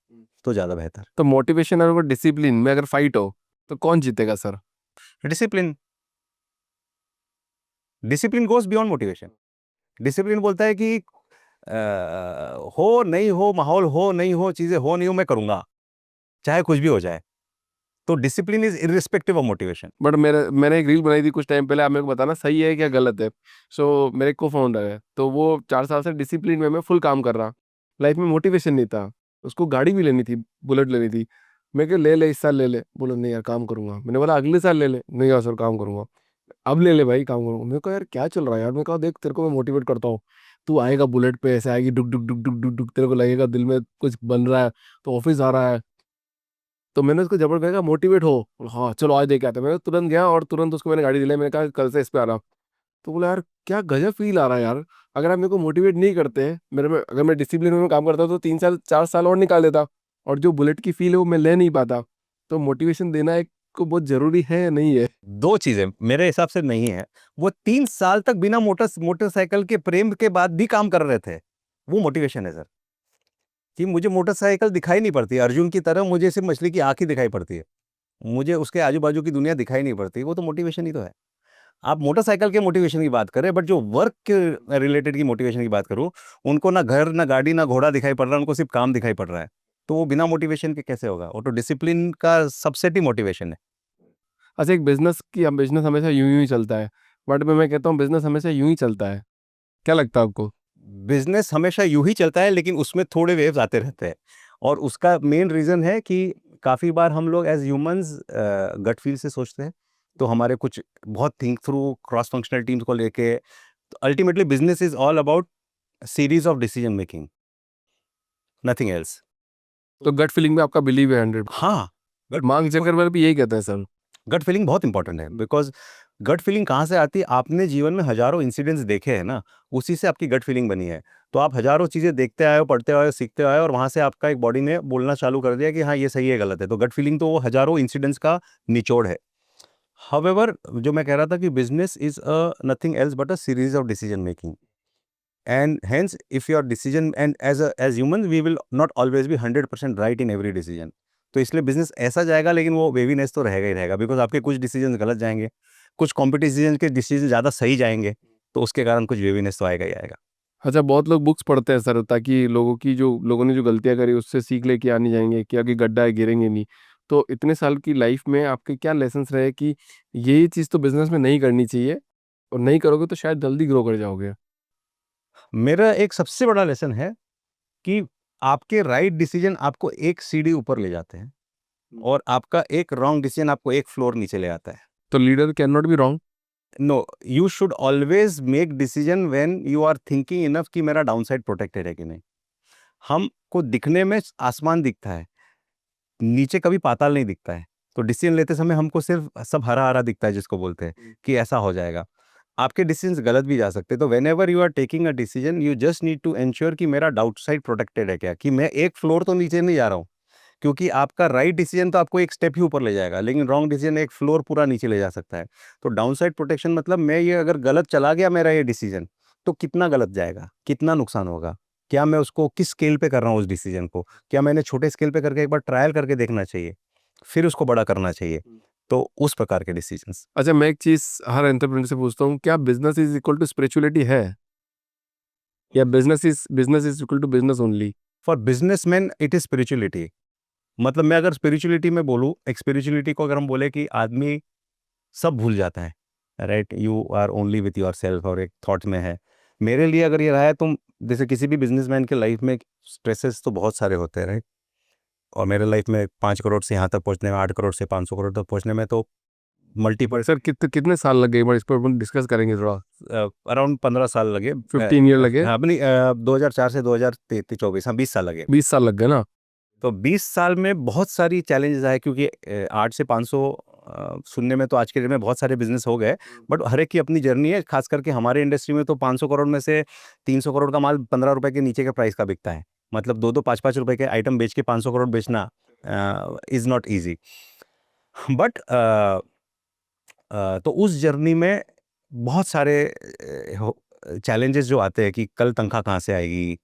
[SPEAKER 2] तो ज़्यादा बेहतर।
[SPEAKER 1] तो मोटिवेशन और डिसिप्लिन में अगर फाइट हो तो कौन जीतेगा sir?
[SPEAKER 2] Discipline, discipline goes beyond motivation. Discipline बोलता है कि हो नहीं हो, माहौल हो नहीं हो, चीज़ें हो नहीं हो, मैं करूँगा, चाहे कुछ भी हो जाए। तो discipline is irrespective of motivation.
[SPEAKER 1] But मैंने एक रील बनाई थी कुछ टाइम पहले, आप मेरे को बताना सही है क्या गलत है। सो मेरे को फाउंडर है, तो वो 4 साल से डिसिप्लिन में मैं फुल काम कर रहा। लाइफ में मोटिवेशन नहीं था। उसको गाड़ी भी लेनी थी, बुलेट लेनी थी। मैं कहा ले ले, इस साल ले ले। बोला नहीं यार काम करूंगा। मैंने बोला अगले साल ले ले। नहीं यार सर काम करूंगा। अब ले ले भाई, काम करूंगा। मेरे को यार क्या चल रहा है यार। मैं कहा देख तेरे को मैं मोटिवेट करता हूँ, तू आएगा बुलेट पे, ऐसे आएगी डुक डुक डुक डुक डुक डुक, तेरे को लगेगा दिल में कुछ बन रहा है, तो ऑफिस आ रहा है। तो मैंने उसको जबरदस्त कहा मोटिवेट हो। हाँ चलो आज देखे आते हैं। मैं तुरंत गया और तुरंत उसको मैंने गाड़ी दिलाई। मैंने कहा कल से इस पे आ रहा। तो बोला यार क्या गजब फील आ रहा है यार। अगर आप मेरे को मोटिवेट नहीं करते, मेरे में अगर मैं डिसिप्लिन में काम करता तो 3 साल 4 साल और निकाल देता, और जो बुलेट की फील है वो मैं ले नहीं पाता। तो मोटिवेशन देना एक को बहुत जरूरी है या नहीं है?
[SPEAKER 2] दो चीज़ें मेरे हिसाब से नहीं है। वो 3 साल तक बिना मोटरसाइकिल के प्रेम के बाद भी काम कर रहे थे, वो मोटिवेशन है सर। कि मुझे मोटरसाइकिल दिखाई नहीं पड़ती, अर्जुन की तरह मुझे सिर्फ़ मछली की आँख ही दिखाई पड़ती है। मुझे उसके आजू-बाजू की दुनिया दिखाई नहीं पड़ती, वो तो मोटिवेशन ही तो है। आप मोटरसाइकिल के मोटिवेशन की बात करें, बट जो वर्क के रिलेटेड की मोटिवेशन की बात करूँ, उनको ना घर, ना गाड़ी, ना घोड़ा दिखाई पड़ रहा है, उनको सिर्फ़ काम दिखाई पड़ रहा है। तो वो बिना मोटिवेशन के कैसे होगा? वो तो डिसिप्लिन का सबसेट ही मोटिवेशन है।
[SPEAKER 1] अच्छा एक बिजनेस हमेशा यूं ही चलता है, बट मैं कहता हूँ बिजनेस हमेशा यूं ही चलता है। क्या लगता है आपको?
[SPEAKER 2] बिज़नेस हमेशा यूँ ही चलता है, लेकिन उसमें थोड़े वेव्स आते रहते हैं। और उसका मेन रीज़न है कि काफ़ी बार हम लोग एज़ ह्यूमन्स गट फ़ील से सोचते हैं। तो हमारे कुछ बहुत think through cross functional teams को लेके, तो ultimately business is all about series of decision making, nothing else.
[SPEAKER 1] तो गट फीलिंग में आपका बिलीव है 100?
[SPEAKER 2] हाँ, गट
[SPEAKER 1] मार्क जकरबर्ग भी यही कहते हैं सर।
[SPEAKER 2] गट फीलिंग बहुत इंपॉर्टेंट है, बिकॉज़ गट फीलिंग कहाँ से आती है? आपने जीवन में हज़ारों इंसिडेंट्स देखे हैं ना, उसी से आपकी गट फीलिंग बनी है। तो आप हज़ारों चीज़ें देखते आए हो, पढ़ते आए हो, सीखते आए हो, और वहाँ से आपका एक बॉडी ने बोलना चालू कर दिया कि हाँ, ये सही है, गलत है। तो गट फीलिंग तो वो हज़ारों इंसिडेंट्स का निचोड़ है। हाउएवर, जो मैं कह रहा था कि business is nothing else but a series of decision making, and hence if your decision, and as human we will not always be 100% right in every decision. तो इसलिए बिजनेस ऐसा जाएगा, लेकिन वो वेवीनेस तो रहेगा ही रहेगा, बिकॉज आपके कुछ डिसीजन गलत जाएंगे, कुछ कॉम्पिटिशन के डिसीजन ज़्यादा सही जाएंगे, तो उसके कारण कुछ वेवीनेस तो आएगा ही आएगा।
[SPEAKER 1] अच्छा बहुत लोग बुक्स पढ़ते हैं सर, ताकि लोगों ने जो गलतियां करी उससे सीख लेके आने जाएंगे कि आगे गड्ढा है गिरेंगे नहीं। तो इतने साल की लाइफ में आपके क्या लेसन्स रहे कि ये चीज़ तो बिजनेस में नहीं करनी चाहिए, और नहीं करोगे तो शायद जल्दी ग्रो कर जाओगे?
[SPEAKER 2] मेरा एक सबसे बड़ा लेसन है कि आपके राइट डिसीजन आपको एक सीढ़ी ऊपर ले जाते हैं, और आपका एक रॉन्ग डिसीजन आपको एक फ्लोर नीचे ले आता है।
[SPEAKER 1] तो leader can not be wrong.
[SPEAKER 2] No, you should always make decision when you are thinking enough कि मेरा डाउनसाइड प्रोटेक्टेड है कि नहीं। हमको दिखने में आसमान दिखता है, नीचे कभी पाताल नहीं दिखता है। तो डिसीजन लेते समय हमको सिर्फ सब हरा-हरा दिखता है, जिसको बोलते हैं कि ऐसा हो जाएगा। आपके डिसीजंस गलत भी जा सकते हैं। तो whenever you are taking a decision, you just need to ensure कि मेरा डाउनसाइड प्रोटेक्टेड है क्या? कि मैं एक फ्लोर तो नीचे नहीं जा रहा हूँ। क्योंकि आपका राइट डिसीजन तो आपको एक स्टेप ही ऊपर ले जाएगा, लेकिन रॉन्ग डिसीजन एक फ्लोर पूरा नीचे ले जा सकता है। तो डाउनसाइड प्रोटेक्शन मतलब, मैं ये अगर गलत चला गया मेरा ये डिसीजन, तो कितना गलत जाएगा? कितना नुकसान होगा? क्या मैं उसको किस स्केल पे कर रहा हूँ उस डिसीजन को? क्या मैंने छोटे स्केल पे करके एक बार ट्रायल करके देखना चाहिए, फिर उसको बड़ा करना चाहिए? तो उस प्रकार के डिसीजंस।
[SPEAKER 1] अच्छा मैं एक चीज़ हर एंटरप्रेन्योर से पूछता हूँ, क्या business is equal to spirituality है, या business is equal to business only?
[SPEAKER 2] For businessman it is spirituality. मतलब मैं अगर स्पिरिचुअलिटी में बोलूँ, एक स्पिरिचुअलिटी को अगर हम बोले कि आदमी सब भूल जाता है, right? You are only with yourself, और एक थॉट में है। मेरे लिए अगर ये रहा है, तो जैसे किसी भी बिजनेसमैन के लाइफ में स्ट्रेसेस तो बहुत सारे होते हैं, राइट? और मेरे लाइफ में 5 करोड़ से यहाँ तक पहुँचने में, 8 करोड़ से 500 करोड़ तक पहुँचने में, तो मल्टीपल
[SPEAKER 1] सर कितने साल लगे, एक बार इस पर अपन डिस्कस करेंगे थोड़ा।
[SPEAKER 2] अराउंड 15 साल लगे।
[SPEAKER 1] 15 ईयर लगे?
[SPEAKER 2] हाँ, नहीं, 2004 से 2023-24, हाँ 20 साल लगे।
[SPEAKER 1] 20 साल लग गए ना?
[SPEAKER 2] तो 20 साल में बहुत सारी चैलेंजेस आए, क्योंकि 8 से 500 सुनने में तो आज के डेट में बहुत सारे बिजनेस हो गए, बट हर एक की अपनी जर्नी है। खास करके हमारे इंडस्ट्री में तो 500 करोड़ में से 300 करोड़ का माल 15 रुपए के नीचे के प्राइस का बिकता है। मतलब 2-2 5-5 रुपए के आइटम बेच के 500 करोड़ बेचना इज़ नॉट ईजी। बट तो उस जर्नी में बहुत सारे चैलेंजेस जो आते हैं कि कल तनख्वाह कहाँ से आएगी,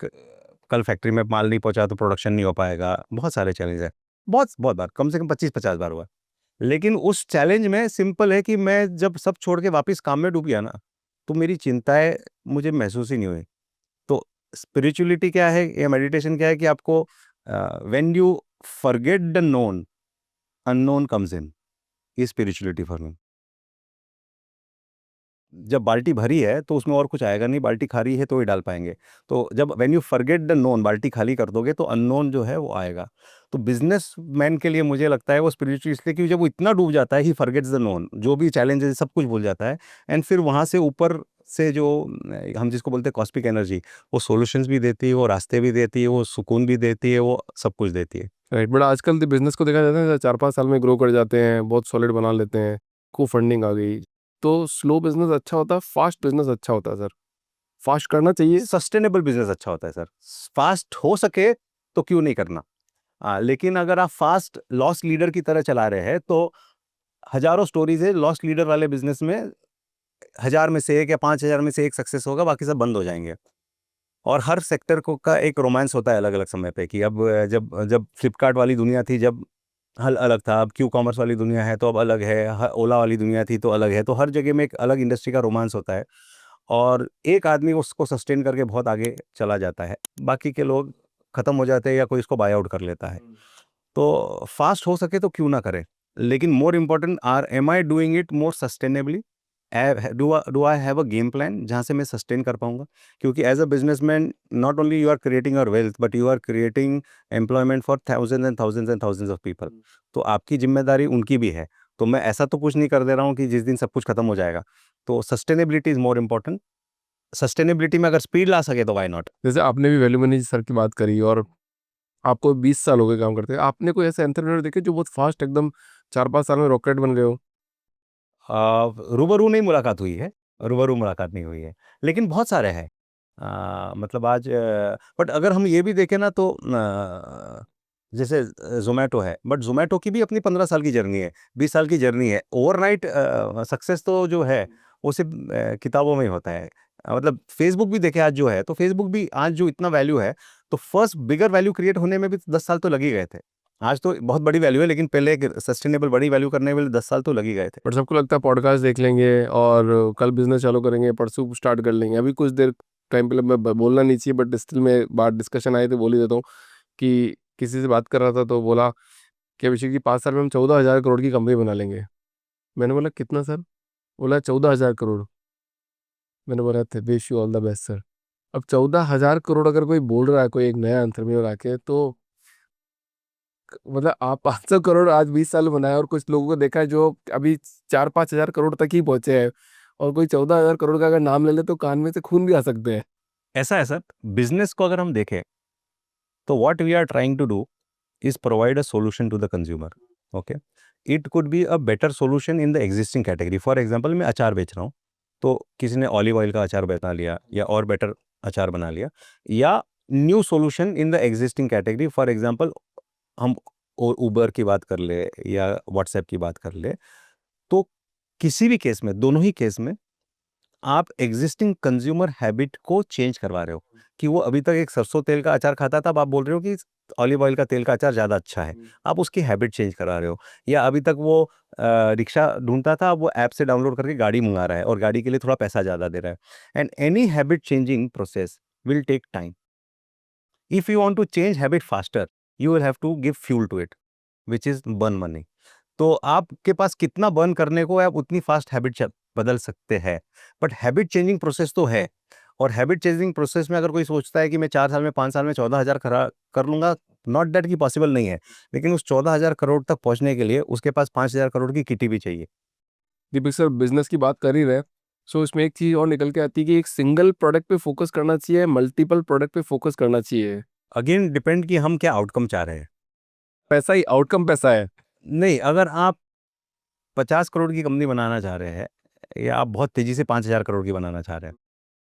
[SPEAKER 2] क- कल फैक्ट्री में माल नहीं पहुंचा तो प्रोडक्शन नहीं हो पाएगा, बहुत सारे चैलेंज है। बहुत बहुत बार, कम से कम 25-50 बार हुआ। लेकिन उस चैलेंज में सिंपल है कि मैं जब सब छोड़ के वापस काम में डूब गया ना, तो मेरी चिंताएं मुझे महसूस ही नहीं हुई। तो स्पिरिचुअलिटी क्या है या मेडिटेशन क्या है कि आपको when you forget the known, unknown comes in, ये स्पिरिचुअलिटी फॉर मी। जब बाल्टी भरी है तो उसमें और कुछ आएगा नहीं, बाल्टी खाली है तो ही डाल पाएंगे। तो जब when you forget the known, बाल्टी खाली कर दोगे तो अननोन जो है वो आएगा। तो बिजनेस मैन के लिए मुझे लगता है वो स्पिरिचुअल इसलिए क्योंकि जब वो इतना डूब जाता है, ही फॉरगेट्स द नोन, जो भी चैलेंजेस सब कुछ भूल जाता है। एंड फिर वहां से ऊपर से जो हम जिसको बोलते हैं कॉस्मिक एनर्जी, वो सॉल्यूशंस भी देती है, वो रास्ते भी देती है, वो सुकून भी देती है, वो सब कुछ देती है।
[SPEAKER 1] राइट, बट आजकल तो बिजनेस को देखा जाता है 4-5 साल में ग्रो कर जाते हैं, बहुत सॉलिड बना लेते हैं, को फंडिंग आ गई। तो स्लो बिजनेस अच्छा होता है, फास्ट बिजनेस अच्छा होता है सर? फास्ट करना चाहिए।
[SPEAKER 2] सस्टेनेबल बिजनेस अच्छा होता है सर। फास्ट हो सके तो क्यों नहीं करना। लेकिन अगर आप फास्ट लॉस लीडर की तरह चला रहे हैं तो हजारों स्टोरीज है लॉस लीडर वाले बिजनेस में, 1000 में से एक या 5000 में से एक सक्सेस होगा, बाकी सब बंद हो जाएंगे। और हर सेक्टर को का एक रोमांस होता है अलग अलग समय पे कि अब जब जब फ्लिपकार्ट वाली दुनिया थी, जब हल अलग था, अब क्यू कॉमर्स वाली दुनिया है तो अब अलग है, ओला वाली दुनिया थी तो अलग है। तो हर जगह में एक अलग इंडस्ट्री का रोमांस होता है, और एक आदमी उसको सस्टेन करके बहुत आगे चला जाता है, बाकी के लोग खत्म हो जाते हैं या कोई इसको बाय आउट कर लेता है। तो फास्ट हो सके तो क्यों ना करें, लेकिन more important are am I doing it more sustainably, do I have a game plan जहाँ से मैं सस्टेन कर पाऊंगा। क्योंकि as a businessman not only you are creating your wealth, but you are creating employment for thousands of people. तो आपकी जिम्मेदारी उनकी भी है। तो मैं ऐसा तो कुछ नहीं कर दे रहा हूँ कि जिस दिन सब कुछ खत्म हो जाएगा। तो sustainability is more important. Sustainability में अगर स्पीड ला सके तो वाई नॉट।
[SPEAKER 1] जैसे आपने भी वैल्यू मैनेजर सर की बात करी, और आपको 20 साल हो गए काम करते हैं, आपने कोई ऐसे एंटरप्रेन्योर देखे जो बहुत फास्ट एकदम 4-5 साल में रॉकेट बन गए हो?
[SPEAKER 2] रूबरू नहीं मुलाकात हुई है, रूबरू मुलाकात नहीं हुई है, लेकिन बहुत सारे हैं। मतलब आज बट अगर हम ये भी देखें ना तो जैसे जोमेटो है, बट जोमेटो की भी अपनी 15 साल की जर्नी है, 20 साल की जर्नी है। ओवरनाइट सक्सेस तो जो है वो सिर्फ किताबों में ही होता है। मतलब फेसबुक भी देखे आज जो है, तो फेसबुक भी आज जो इतना वैल्यू है, तो फर्स्ट बिगर वैल्यू क्रिएट होने में भी 10 साल तो लग ही गए थे। आज तो बहुत बड़ी वैल्यू है, लेकिन पहले एक सस्टेनेबल बड़ी वैल्यू करने में 10 साल तो लग ही गए थे।
[SPEAKER 1] बट सबको लगता है पॉडकास्ट देख लेंगे और कल बिजनेस चालू करेंगे, परसों स्टार्ट कर लेंगे। अभी कुछ देर टाइम पहले मैं बोलना नहीं चाहिए, बट स्टिल में बात डिस्कशन आई तो बोल ही देता हूँ कि किसी से बात कर रहा था तो बोला कि अभिषेक जी 5 साल में हम 14,000 करोड़ की कंपनी बना लेंगे। मैंने बोला कितना सर? बोला 14,000 करोड़। मैंने बोला थे wish you all the best sir. अब 14,000 करोड़ अगर कोई बोल रहा है, कोई एक नया एंटरप्रेन्योर आके, तो मतलब आप 500 करोड़ आज 20 साल में बनाए, और कुछ लोगों को देखा है जो अभी 4-5 हजार करोड़ तक ही पहुंचे हैं, और कोई 14,000 करोड़ का अगर नाम ले ले तो कान में से खून भी आ सकते हैं।
[SPEAKER 2] ऐसा है सर, बिजनेस को अगर हम देखें तो what we are trying to do is provide a solution to the consumer. Okay, it could be a better solution in the existing category. For example मैं अचार बेच रहा हूँ, तो किसी ने ऑलिव ऑयल का अचार बना लिया या और बेटर अचार बना लिया, या new solution in the existing category. For example हम उबर की बात कर ले या व्हाट्सएप की बात कर ले, तो किसी भी केस में, दोनों ही केस में आप एग्जिस्टिंग कंज्यूमर हैबिट को चेंज करवा रहे हो। कि वो अभी तक एक सरसों तेल का अचार खाता था, अब आप बोल रहे हो कि ऑलिव ऑयल का तेल का अचार ज़्यादा अच्छा है। आप उसकी हैबिट चेंज करा रहे हो। या अभी तक वो रिक्शा ढूंढता था, अब वो ऐप से डाउनलोड करके गाड़ी मंगा रहा है और गाड़ी के लिए थोड़ा पैसा ज़्यादा दे रहा है। And any habit changing process will take time. If you want to change habit faster, you will have to give fuel to it, which is burn money. तो आपके पास कितना बर्न करने को है, आप उतनी फास्ट हैबिट बदल सकते हैं। बट हैबिट चेंजिंग प्रोसेस तो है। और हैबिट चेंजिंग प्रोसेस में अगर कोई सोचता है कि मैं 4 साल में 5 साल में 14,000 खरा कर लूंगा, नॉट दैट कि पॉसिबल नहीं है। लेकिन उस 14,000 करोड़ तक पहुंचने के लिए उसके पास 5,000 करोड़ की किटी भी चाहिए।
[SPEAKER 1] दीपक सर बिजनेस की बात कर ही रहे, सो इसमें एक चीज और निकल के आती है कि एक सिंगल प्रोडक्ट पे फोकस करना चाहिए, मल्टीपल प्रोडक्ट पे फोकस करना चाहिए?
[SPEAKER 2] अगेन डिपेंड कि हम क्या आउटकम चाह रहे हैं।
[SPEAKER 1] पैसा ही आउटकम, पैसा है।
[SPEAKER 2] नहीं, अगर आप 50 करोड़ की कंपनी बनाना चाह रहे हैं, या आप बहुत तेजी से 5,000 करोड़ की बनाना चाह रहे हैं,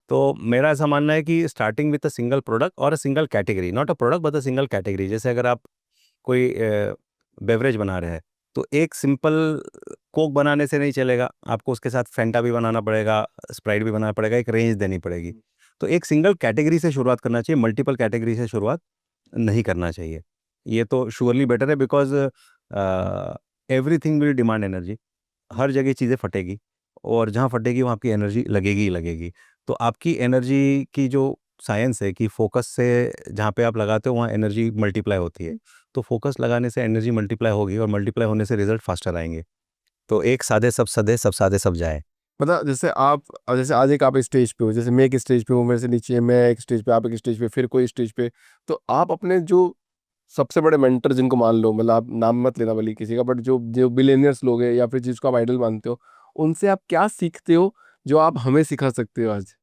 [SPEAKER 2] तो मेरा ऐसा मानना है कि starting with a single product और a single category, not a product but a single category. जैसे अगर आप कोई बेवरेज बना रहे हैं, तो एक सिंपल कोक बनाने से नहीं चलेगा, आपको उसके साथ फैंटा भी बनाना पड़ेगा, स्प्राइट भी बनाना पड़ेगा, एक रेंज देनी पड़ेगी। तो एक सिंगल कैटेगरी से शुरुआत करना चाहिए, मल्टीपल कैटेगरी से शुरुआत नहीं करना चाहिए। ये तो श्योरली बेटर है, because everything will demand energy. हर जगह चीज़ें फटेगी, और जहाँ फटेगी वहाँ आपकी एनर्जी लगेगी ही लगेगी। तो आपकी एनर्जी की जो साइंस है कि फोकस से जहाँ पे आप लगाते हो वहाँ एनर्जी मल्टीप्लाई होती है, तो फोकस लगाने से एनर्जी मल्टीप्लाई होगी, और मल्टीप्लाई होने से रिजल्ट फास्टर आएंगे। तो एक सादे सब सदे, सब सादे सब जाए।
[SPEAKER 1] मतलब जैसे आप, जैसे आज एक आप स्टेज पे हो, जैसे मैं एक स्टेज पे हूँ, मेरे से नीचे मैं एक स्टेज पे, आप एक स्टेज पे, फिर कोई स्टेज पे, तो आप अपने जो सबसे बड़े मेंटर जिनको मान लो, मतलब आप नाम मत लेना भले किसी का, बट जो जो बिलियनियर्स लोग हैं या फिर जिसको आप आइडल मानते हो, उनसे आप क्या सीखते हो जो आप हमें सिखा सकते हो आज?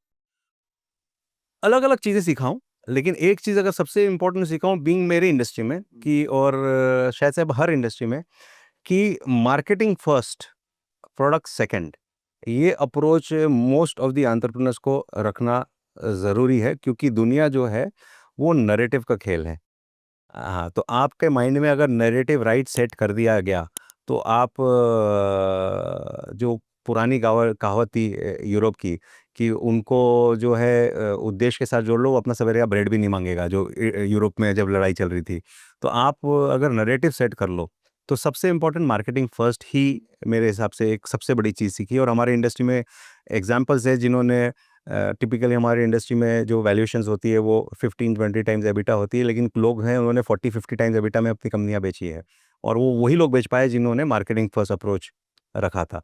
[SPEAKER 2] अलग अलग चीज़ें सीखा हूँ, लेकिन एक चीज़ अगर सबसे इम्पोर्टेंट सीखा हूँ बीइंग मेरी इंडस्ट्री में, कि और शायद से अब हर इंडस्ट्री में, कि मार्केटिंग फर्स्ट, प्रोडक्ट सेकंड, ये approach most of the entrepreneurs को रखना ज़रूरी है, क्योंकि दुनिया जो है वो नैरेटिव का खेल है। हाँ, तो आपके माइंड में अगर नैरेटिव राइट सेट कर दिया गया, तो आप जो पुरानी कहावत थी यूरोप की, कि उनको जो है उद्देश्य के साथ जोड़ लो, वो अपना सवेरे का ब्रेड भी नहीं मांगेगा, जो यूरोप में जब लड़ाई चल रही थी। तो आप अगर नैरेटिव सेट कर लो, तो सबसे इम्पोर्टेंट मार्केटिंग फर्स्ट ही मेरे हिसाब से एक सबसे बड़ी चीज़ सीखी। और हमारे इंडस्ट्री में एग्जाम्पल्स है जिन्होंने टिपिकली हमारी इंडस्ट्री में जो वैल्यूएशंस होती है वो 15-20 टाइम्स एबिटा होती है, लेकिन लोग हैं उन्होंने 40-50 टाइम्स एबिटा में अपनी कंपनियां बेची है, और वो वही लोग बेच पाए जिन्होंने मार्केटिंग फर्स्ट अप्रोच रखा था।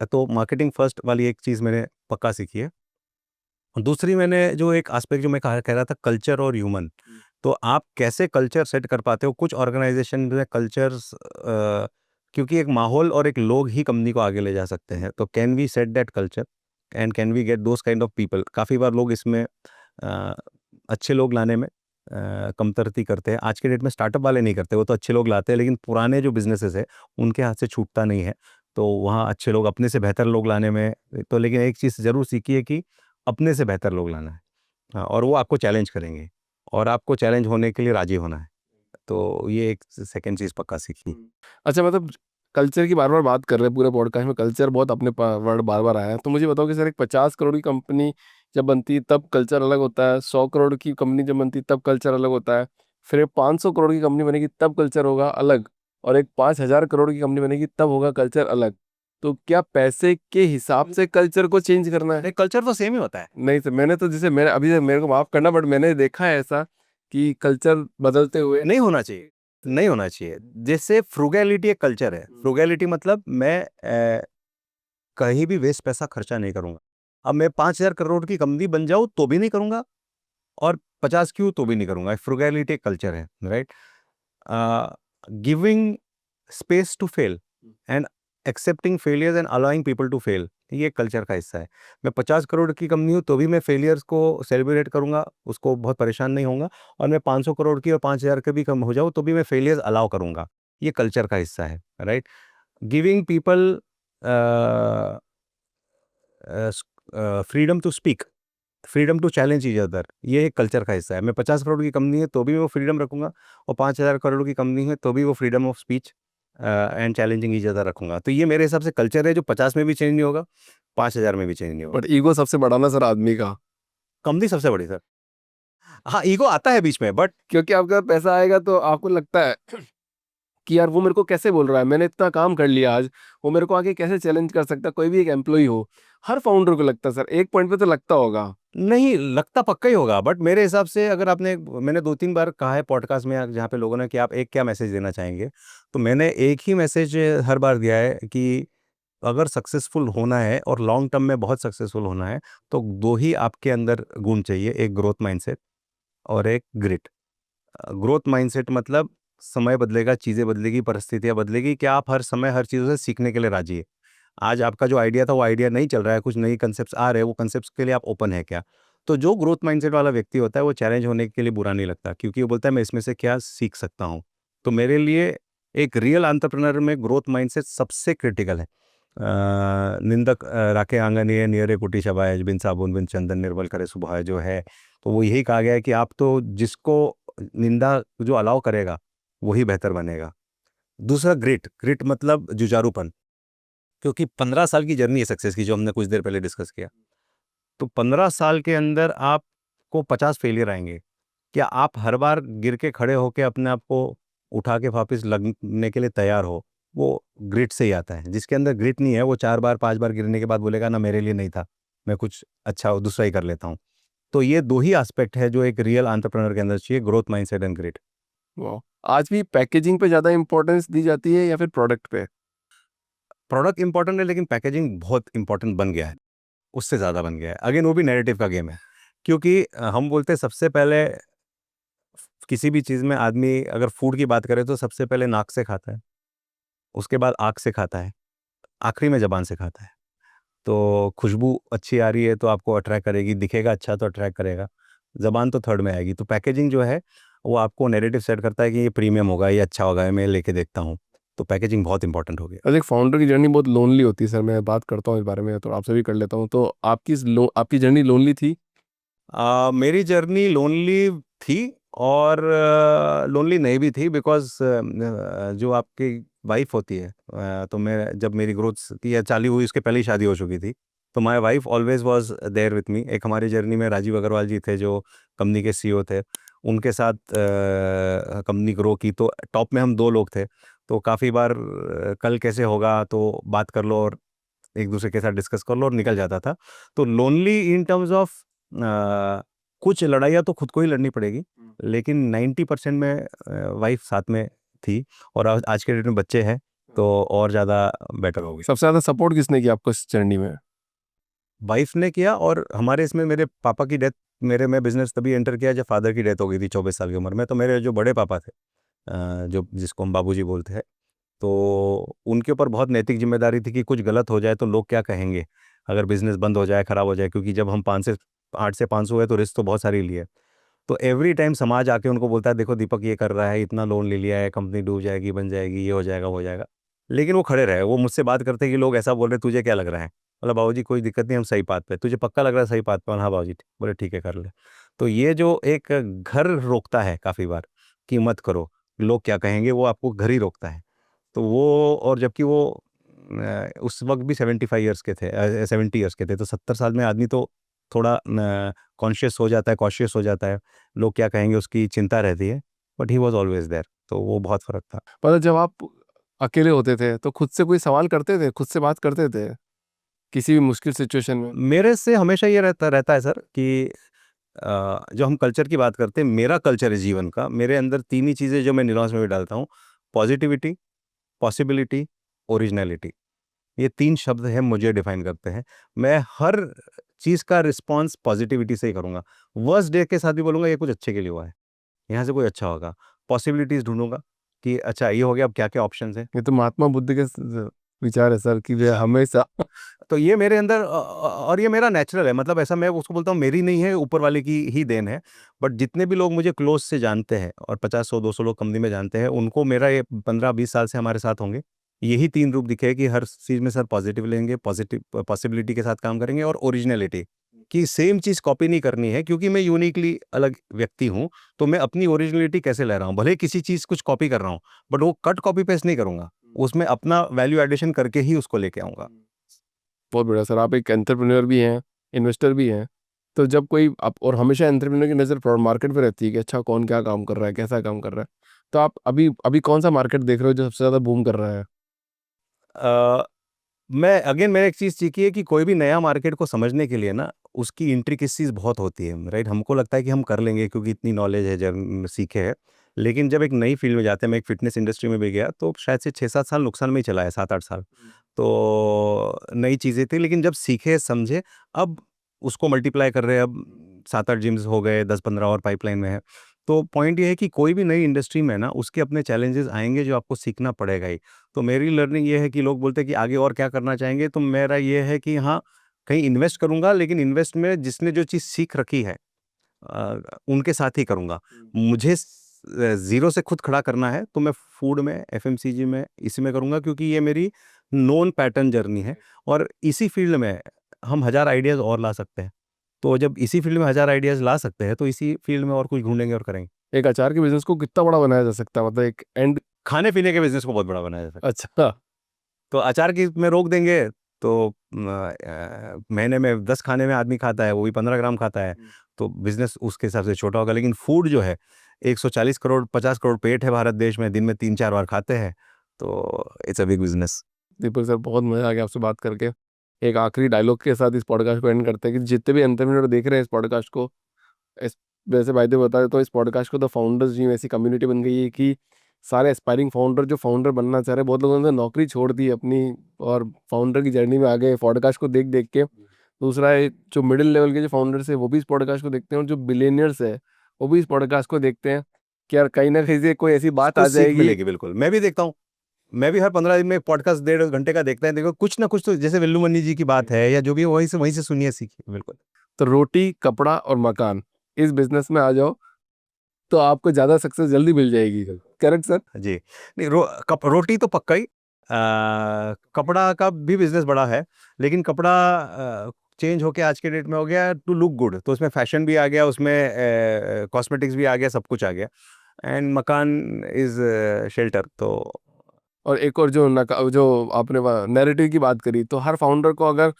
[SPEAKER 2] तो मार्केटिंग फर्स्ट वाली एक चीज़ मैंने पक्का सीखी है। और दूसरी मैंने जो एक एस्पेक्ट जो मैं कह रहा था, कल्चर और ह्यूमन, तो आप कैसे कल्चर सेट कर पाते हो? कुछ ऑर्गेनाइजेशन में कल्चर्स, क्योंकि एक माहौल और एक लोग ही कंपनी को आगे ले जा सकते हैं, तो can we set that culture and can we get those kind of people? काफ़ी बार लोग इसमें अ, अच्छे लोग लाने में कमतरती करते हैं। आज के डेट में स्टार्टअप वाले नहीं करते, वो तो अच्छे लोग लाते हैं, लेकिन पुराने जो बिजनेसेस है उनके हाथ से छूटता नहीं है। तो वहाँ अच्छे लोग, अपने से बेहतर लोग लाने में, तो लेकिन एक चीज़ ज़रूर सीखी है कि अपने से बेहतर लोग लाना है। हाँ, और वो आपको चैलेंज करेंगे, और आपको चैलेंज होने के लिए राज़ी होना है। तो ये एक सेकंड चीज़ पक्का सीखी।
[SPEAKER 1] अच्छा, मतलब कल्चर की बार-बार बात कर रहे हैं पूरे पॉडकास्ट में, कल्चर बहुत अपने वर्ड बार-बार आया है। तो मुझे बताओ कि सर, एक 50 करोड़ की कंपनी जब बनती है तब कल्चर अलग होता है, 100 करोड़ की कंपनी जब बनती है तब कल्चर अलग होता है, फिर एक 500 करोड़ की कंपनी बनेगी तब कल्चर होगा अलग, और एक 5000 करोड़ की कंपनी बनेगी तब होगा कल्चर अलग। तो क्या पैसे के हिसाब से कल्चर को चेंज करना है?
[SPEAKER 2] नहीं, कल्चर तो सेम ही होता है।
[SPEAKER 1] नहीं सर, मैंने तो जैसे मैंने अभी, मेरे को माफ़ करना, बट मैंने देखा है ऐसा कि कल्चर बदलते हुए।
[SPEAKER 2] नहीं होना चाहिए, नहीं होना चाहिए। जैसे फ्रुगैलिटी एक कल्चर है। फ्रुगैलिटी मतलब मैं कहीं भी वेस्ट पैसा खर्चा नहीं करूँगा। अब मैं 5000 करोड़ की कंपनी बन जाऊँ तो भी नहीं करूँगा, और 50 क्यों तो भी नहीं करूँगा। फ्रुगैलिटी एक कल्चर है, right? Giving space to fail and accepting failures and allowing people to fail, ये कल्चर का हिस्सा है। मैं 50 करोड़ की कंपनी हूँ तो भी मैं फेलियर्स को सेलिब्रेट करूँगा, उसको बहुत परेशान नहीं होऊंगा, और मैं 500 करोड़ की और 5000 के भी कम हो जाऊँ तो भी मैं फेलियर्स अलाउ करूँगा। ये कल्चर का हिस्सा है, right? Giving people freedom to speak, freedom to challenge each other, ये एक कल्चर का हिस्सा है। मैं 50 करोड़ की कंपनी है तो भी वो फ्रीडम रखूँगा, और 5000 करोड़ की कंपनी है तो भी वो freedom of speech and challenging each other रखूँगा। तो ये मेरे हिसाब से कल्चर है जो 50 में भी चेंज नहीं होगा, 5000 में भी चेंज नहीं होगा।
[SPEAKER 1] बट ईगो सबसे बड़ा ना सर आदमी का,
[SPEAKER 2] कंपनी सबसे बड़ी सर। हाँ, ईगो आता है बीच में, बट
[SPEAKER 1] क्योंकि आपका पैसा आएगा तो आपको लगता है कि यार वो मेरे को कैसे बोल रहा है, मैंने इतना काम कर लिया आज, वो मेरे को आगे कैसे चैलेंज कर सकता है, कोई भी एक एम्प्लॉय हो। हर फाउंडर को लगता है सर, एक पॉइंट पे तो लगता होगा।
[SPEAKER 2] नहीं लगता, पक्का ही होगा। बट मेरे हिसाब से अगर आपने, मैंने 2-3 बार कहा है पॉडकास्ट में जहाँ पे लोगों ने कि आप एक क्या मैसेज देना चाहेंगे, तो मैंने एक ही मैसेज हर बार दिया है कि अगर सक्सेसफुल होना है और लॉन्ग टर्म में बहुत सक्सेसफुल होना है, तो दो ही आपके अंदर गुण चाहिए, एक ग्रोथ माइंडसेट और एक ग्रिट। ग्रोथ माइंडसेट मतलब समय बदलेगा, चीज़ें बदलेगी, परिस्थितियाँ बदलेगी, क्या आप हर समय हर चीज़ों से सीखने के लिए राजी है? आज आपका जो आइडिया था वो आइडिया नहीं चल रहा है, कुछ नई कंसेप्ट्स आ रहे हैं, वो कंसेप्ट्स के लिए आप ओपन है क्या? तो जो ग्रोथ माइंडसेट वाला व्यक्ति होता है वो चैलेंज होने के लिए बुरा नहीं लगता, क्योंकि वो बोलता है मैं इसमें से क्या सीख सकता हूँ। तो मेरे लिए एक रियल एंटरप्रेन्योर में ग्रोथ माइंडसेट सबसे क्रिटिकल है। निंदक राखे आंगन नियरे कुटी शबाय, बिन साबुन बिन चंदन निर्मल करे सुबह, जो है, तो वो यही कहा गया है कि आप तो जिसको निंदा जो अलाउ करेगा वही बेहतर बनेगा। दूसरा ग्रिट, ग्रिट मतलब जुझारूपन, क्योंकि 15 साल की जर्नी है सक्सेस की, जो हमने कुछ देर पहले डिस्कस किया। तो 15 साल के अंदर आपको 50 फेलियर आएंगे। क्या आप हर बार गिर के खड़े होके अपने आप को उठा के वापस लगने के लिए तैयार हो? वो ग्रिट से ही आता है। जिसके अंदर ग्रिट नहीं है, वो 4 बार 5 बार गिरने के बाद बोलेगा ना मेरे लिए नहीं था, मैं कुछ अच्छा दूसरा ही कर लेता हूँ। तो ये दो ही एस्पेक्ट है जो एक रियल एंटरप्रेन्योर के अंदर चाहिए, ग्रोथ माइंडसेट एंड ग्रिट।
[SPEAKER 1] वाह! आज भी पैकेजिंग पे ज़्यादा इम्पोर्टेंस दी जाती है या फिर प्रोडक्ट पे?
[SPEAKER 2] प्रोडक्ट इंपॉर्टेंट है, लेकिन पैकेजिंग बहुत इंपॉर्टेंट बन गया है, उससे ज़्यादा बन गया है। अगेन वो भी नैरेटिव का गेम है, क्योंकि हम बोलते हैं सबसे पहले किसी भी चीज़ में आदमी अगर फूड की बात करें तो सबसे पहले नाक से खाता है, उसके बाद आँख से खाता है, आखिरी में ज़बान से खाता है। तो खुशबू अच्छी आ रही है तो आपको अट्रैक्ट करेगी, दिखेगा अच्छा तो अट्रैक्ट करेगा, ज़बान तो थर्ड में आएगी। तो पैकेजिंग जो है वो आपको नैरेटिव सेट करता है कि ये प्रीमियम होगा, ये अच्छा होगा, मैं लेके देखता हूँ। तो पैकेजिंग बहुत इंपॉर्टेंट हो गया।
[SPEAKER 1] एक फाउंडर की जर्नी बहुत लोनली होती है सर, मैं बात करता हूँ इस बारे में तो आपसे भी कर लेता हूँ। तो आपकी जर्नी लोनली थी?
[SPEAKER 2] मेरी जर्नी लोनली थी और लोनली नहीं भी थी, बिकॉज़ जो आपकी वाइफ होती है, तो मैं जब मेरी ग्रोथ की या चालू हुई उसके पहले ही शादी हो चुकी थी। तो my wife always was there with me. एक हमारी जर्नी में राजीव अग्रवाल जी थे जो कंपनी के सीईओ थे, उनके साथ कंपनी ग्रो की। तो टॉप में हम 2 लोग थे, तो काफ़ी बार कल कैसे होगा तो बात कर लो और एक दूसरे के साथ डिस्कस कर लो और निकल जाता था। तो लोनली इन टर्म्स ऑफ कुछ लड़ाइयाँ तो खुद को ही लड़नी पड़ेगी, लेकिन 90% में वाइफ साथ में थी। और आज के डेट में बच्चे हैं तो और ज़्यादा बेटर हो गया।
[SPEAKER 1] सबसे ज़्यादा सपोर्ट किसने किया आपको इस जर्नी में?
[SPEAKER 2] वाइफ ने किया, और हमारे इसमें मेरे पापा की डेथ, मेरे मैं बिजनेस तभी एंटर किया जब फादर की डेथ हो गई थी 24 साल की उम्र में। तो मेरे जो बड़े पापा थे, जो जिसको हम बाबूजी बोलते हैं, तो उनके ऊपर बहुत नैतिक जिम्मेदारी थी कि कुछ गलत हो जाए तो लोग क्या कहेंगे, अगर बिजनेस बंद हो जाए, खराब हो जाए। क्योंकि जब हम 8 से 500 हुए तो रिस्क तो बहुत सारी लिए। तो एवरी टाइम समाज आके उनको बोलता है देखो दीपक ये कर रहा है, इतना लोन ले लिया है, कंपनी डूब जाएगी, बन जाएगी, ये हो जाएगा, वो हो जाएगा। लेकिन वो खड़े रहे। वो मुझसे बात करते कि लोग ऐसा बोल रहे, तुझे क्या लग रहा है? बोला बाबूजी कोई दिक्कत नहीं, हम सही बात पे। तुझे पक्का लग रहा है सही बात पे? हाँ बाबूजी। बोले ठीक है कर ले। तो ये जो एक घर रोकता है काफ़ी बार कि मत करो, लोग क्या कहेंगे, वो आपको घर ही रोकता है। तो वो, और जबकि वो उस वक्त भी 75 ईयर्स के थे, 70 ईयर्स के थे। तो 70 साल में आदमी तो थोड़ा कॉन्शियस हो जाता है, कॉशियस हो जाता है, लोग क्या कहेंगे उसकी चिंता रहती है। But he was always there, तो वो बहुत फर्क था।
[SPEAKER 1] मतलब जब आप अकेले होते थे तो खुद से कोई सवाल करते थे, खुद से बात करते थे किसी भी मुश्किल सिचुएशन में?
[SPEAKER 2] मेरे से हमेशा ये रहता रहता है सर कि जो हम कल्चर की बात करते हैं, मेरा कल्चर है जीवन का, मेरे अंदर 3 ही चीज़ें जो मैं निलास में भी डालता हूँ: पॉजिटिविटी, पॉसिबिलिटी, ओरिजिनलिटी। ये 3 शब्द हैं, मुझे डिफाइन करते हैं। मैं हर चीज़ का रिस्पॉन्स पॉजिटिविटी से ही करूँगा। वर्स्ट डे के साथ भी बोलूँगा ये कुछ अच्छे के लिए हुआ है, यहाँ से कोई अच्छा होगा। पॉसिबिलिटीज़ ढूँढूँगा कि अच्छा ये हो गया, अब क्या-क्या ऑप्शंस हैं।
[SPEAKER 1] ये तो महात्मा बुद्ध के विचार है सर कि वे हमेशा
[SPEAKER 2] तो ये मेरे अंदर और ये मेरा नेचुरल है। मतलब ऐसा मैं उसको बोलता हूँ मेरी नहीं है, ऊपर वाले की ही देन है। बट जितने भी लोग मुझे क्लोज़ से जानते हैं, और 50, 100, 200 लोग कंपनी में जानते हैं, उनको मेरा ये 15-20 साल से हमारे साथ होंगे, यही 3 रूप दिखे हैं कि हर चीज़ में सर पॉजिटिव लेंगे, पॉजिटिव पॉसिबिलिटी के साथ काम करेंगे, और ओरिजिनैलिटी कि सेम चीज़ कॉपी नहीं करनी है, क्योंकि मैं यूनिकली अलग व्यक्ति हूँ। तो मैं अपनी ओरिजिनलिटी कैसे ले रहा हूँ? भले ही किसी चीज़ कुछ कॉपी कर रहा हूँ, बट वो कट कॉपी पेस्ट नहीं करूँगा। उसमें अपना वैल्यू एडिशन करके ही उसको लेके आऊँगा।
[SPEAKER 1] बहुत बढ़िया सर, आप एक एंटरप्रेन्योर भी हैं, इन्वेस्टर भी हैं। तो जब कोई आप और हमेशा एंटरप्रेन्योर की नज़र मार्केट पे रहती है कि अच्छा कौन क्या काम कर रहा है, कैसा काम कर रहा है। तो आप अभी अभी कौन-सा मार्केट देख रहे हो जो सबसे ज़्यादा बूम कर रहा है?
[SPEAKER 2] अ, मैंने एक चीज़ सीखी है कि कोई भी नया मार्केट को समझने के लिए ना, उसकी इंट्रिकेसीज़ बहुत होती है, राइट? हमको लगता है कि हम कर लेंगे क्योंकि इतनी नॉलेज है, जब सीखे हैं। लेकिन जब एक नई फ़ील्ड में जाते हैं, मैं एक फ़िटनेस इंडस्ट्री में भी गया, तो शायद से 6-7 साल नुकसान में ही चला है, 7-8 साल। तो नई चीज़ें थी, लेकिन जब सीखे, समझे, अब उसको मल्टीप्लाई कर रहे हैं। अब 7-8 जिम्स हो गए, 10-15 और पाइपलाइन में है। तो पॉइंट ये है कि कोई भी नई इंडस्ट्री में ना, उसके अपने चैलेंजेस आएँगे जो आपको सीखना पड़ेगा ही। तो मेरी लर्निंग ये है कि लोग बोलते हैं कि आगे और क्या करना चाहेंगे, तो मेरा ये है कि हाँ, कहीं इन्वेस्ट करूँगा, लेकिन इन्वेस्ट में जिसने जो चीज़ सीख रखी है उनके साथ ही करूँगा। मुझे ज़ीरो से खुद खड़ा करना है, तो मैं फूड में, एफएमसीजी में, इसी में करूँगा, क्योंकि ये मेरी नोन पैटर्न जर्नी है। और इसी फ़ील्ड में हम हज़ार आइडियाज़ और ला सकते हैं। तो जब इसी फ़ील्ड में हज़ार आइडियाज़ ला सकते हैं, तो इसी फ़ील्ड में और कुछ ढूँढेंगे और करेंगे।
[SPEAKER 1] एक अचार के बिजनेस को कितना बड़ा बनाया जा सकता है, मतलब एक एंड।
[SPEAKER 2] खाने पीने के बिजनेस को बहुत बड़ा बनाया जा सकता है।
[SPEAKER 1] अच्छा।
[SPEAKER 2] तो अचार की में रोक देंगे तो महीने में 10 खाने में आदमी खाता है, वो भी 15 ग्राम खाता है, तो बिजनेस उसके हिसाब से छोटा होगा। लेकिन फूड जो है 140 करोड़ 50 करोड़ पेट है भारत देश में, दिन में 3-4 बार खाते हैं, तो it's a big business.
[SPEAKER 1] Deepak sir, बहुत मजा आ गया आपसे बात करके। एक आखिरी डायलॉग के साथ इस पॉडकास्ट को एंड करते हैं कि जितने भी एंटरप्रेन्योर देख रहे हैं इस पॉडकास्ट को, इस वैसे भाई तो बता देता हूँ, इस पॉडकास्ट को तो फाउंडर्स जी में ऐसी कम्युनिटी बन गई है कि सारे एस्पायरिंग फाउंडर जो फाउंडर बनना चाह रहे हैं, बहुत लोगों ने नौकरी छोड़ दी अपनी और फाउंडर की जर्नी में आ गए पॉडकास्ट को देख देख के। दूसरा है, जो मिडिल लेवल के जो फाउंडर्स है वो भी इस पॉडकास्ट को देखते हैं, और जो बिलियनियर्स है वो भी इस पॉडकास्ट को देखते हैं कि यार कहीं ना कहीं से कोई ऐसी बात आ
[SPEAKER 2] कुछ सीख
[SPEAKER 1] जाएगी।
[SPEAKER 2] मिलेगी, बिल्कुल। मैं भी देखता हूँ, मैं भी हर 15 दिन में पॉडकास्ट 1.5 घंटे का देखता है। देखो कुछ ना कुछ तो, जैसे विल्लू मन्नी जी की बात है या जो भी, वहीं से सुनिए, सीखिए, बिल्कुल।
[SPEAKER 1] तो रोटी कपड़ा और मकान, इस बिजनेस में आ जाओ तो आपको ज्यादा सक्सेस जल्दी मिल जाएगी। Correct sir?
[SPEAKER 2] जी। नहीं, रोटी तो पक्का ही। कपड़ा का भी बिजनेस बड़ा है, लेकिन कपड़ा चेंज होके आज के डेट में हो गया टू लुक गुड, तो उसमें फैशन भी आ गया, उसमें कॉस्मेटिक्स भी आ गया, सब कुछ आ गया। एंड मकान इज शेल्टर। तो
[SPEAKER 1] और एक और जो आपने नैरेटिव की बात करी, तो हर फाउंडर को अगर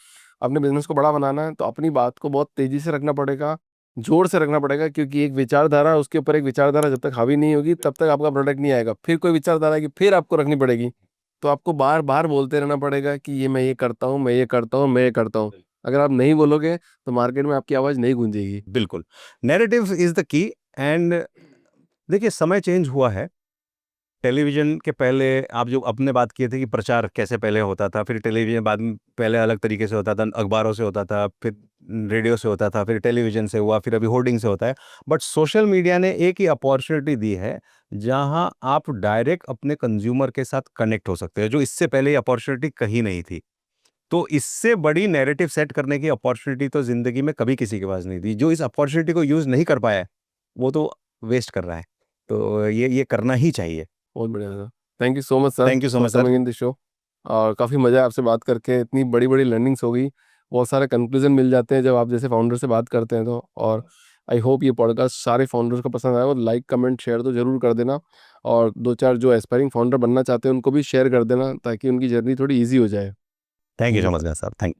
[SPEAKER 1] अपने बिजनेस को बड़ा बनाना है तो अपनी बात को बहुत तेजी से रखना पड़ेगा, जोर से रखना पड़ेगा, क्योंकि एक विचारधारा उसके ऊपर एक विचारधारा जब तक हावी नहीं होगी तब तक आपका प्रोडक्ट नहीं आएगा। फिर कोई विचारधारा की फिर आपको रखनी पड़ेगी, तो आपको बार बार बोलते रहना पड़ेगा कि ये मैं ये करता हूँ, मैं ये करता हूँ, मैं ये करता हूँ। अगर आप नहीं बोलोगे तो मार्केट में आपकी आवाज़ नहीं गूंजेगी।
[SPEAKER 2] बिल्कुल, narrative is the key. And देखिए, समय चेंज हुआ है। टेलीविज़न के पहले आप जो आपने बात किए थे कि प्रचार कैसे पहले होता था, फिर टेलीविज़न बाद में पहले अलग तरीके से होता था, अखबारों से होता था, फिर रेडियो से होता था, फिर टेलीविज़न से हुआ, फिर अभी होर्डिंग से होता है। बट सोशल मीडिया ने एक ही अपॉर्च्युनिटी दी है, जहां आप डायरेक्ट अपने कंज्यूमर के साथ कनेक्ट हो सकते हो, जो इससे पहले ये अपॉर्च्युनिटी कहीं नहीं थी। तो इससे बड़ी नैरेटिव सेट करने की अपॉर्च्युनिटी तो ज़िंदगी में कभी किसी के पास नहीं थी। जो इस अपॉर्च्युनिटी को यूज़ नहीं कर पाया है, वो तो वेस्ट कर रहा है। तो ये करना ही चाहिए।
[SPEAKER 1] बहुत बढ़िया sir. Thank you so much sir
[SPEAKER 2] thank you so
[SPEAKER 1] for
[SPEAKER 2] much sir.
[SPEAKER 1] Coming in the show. और काफ़ी मज़ा है आपसे बात करके, इतनी बड़ी बड़ी लर्निंग्स हो गई, बहुत सारे कंक्लूजन मिल जाते हैं जब आप जैसे फाउंडर से बात करते हैं तो। और आई होप ये पॉडकास्ट सारे फाउंडर्स को पसंद आए, और लाइक कमेंट शेयर तो ज़रूर कर देना, और दो चार जो एस्पायरिंग फाउंडर बनना चाहते हैं उनको भी शेयर कर देना ताकि उनकी जर्नी थोड़ी ईजी हो जाए।
[SPEAKER 2] Thank
[SPEAKER 1] thank
[SPEAKER 2] you
[SPEAKER 1] you
[SPEAKER 2] so much
[SPEAKER 1] sir.
[SPEAKER 2] साहब। थैंक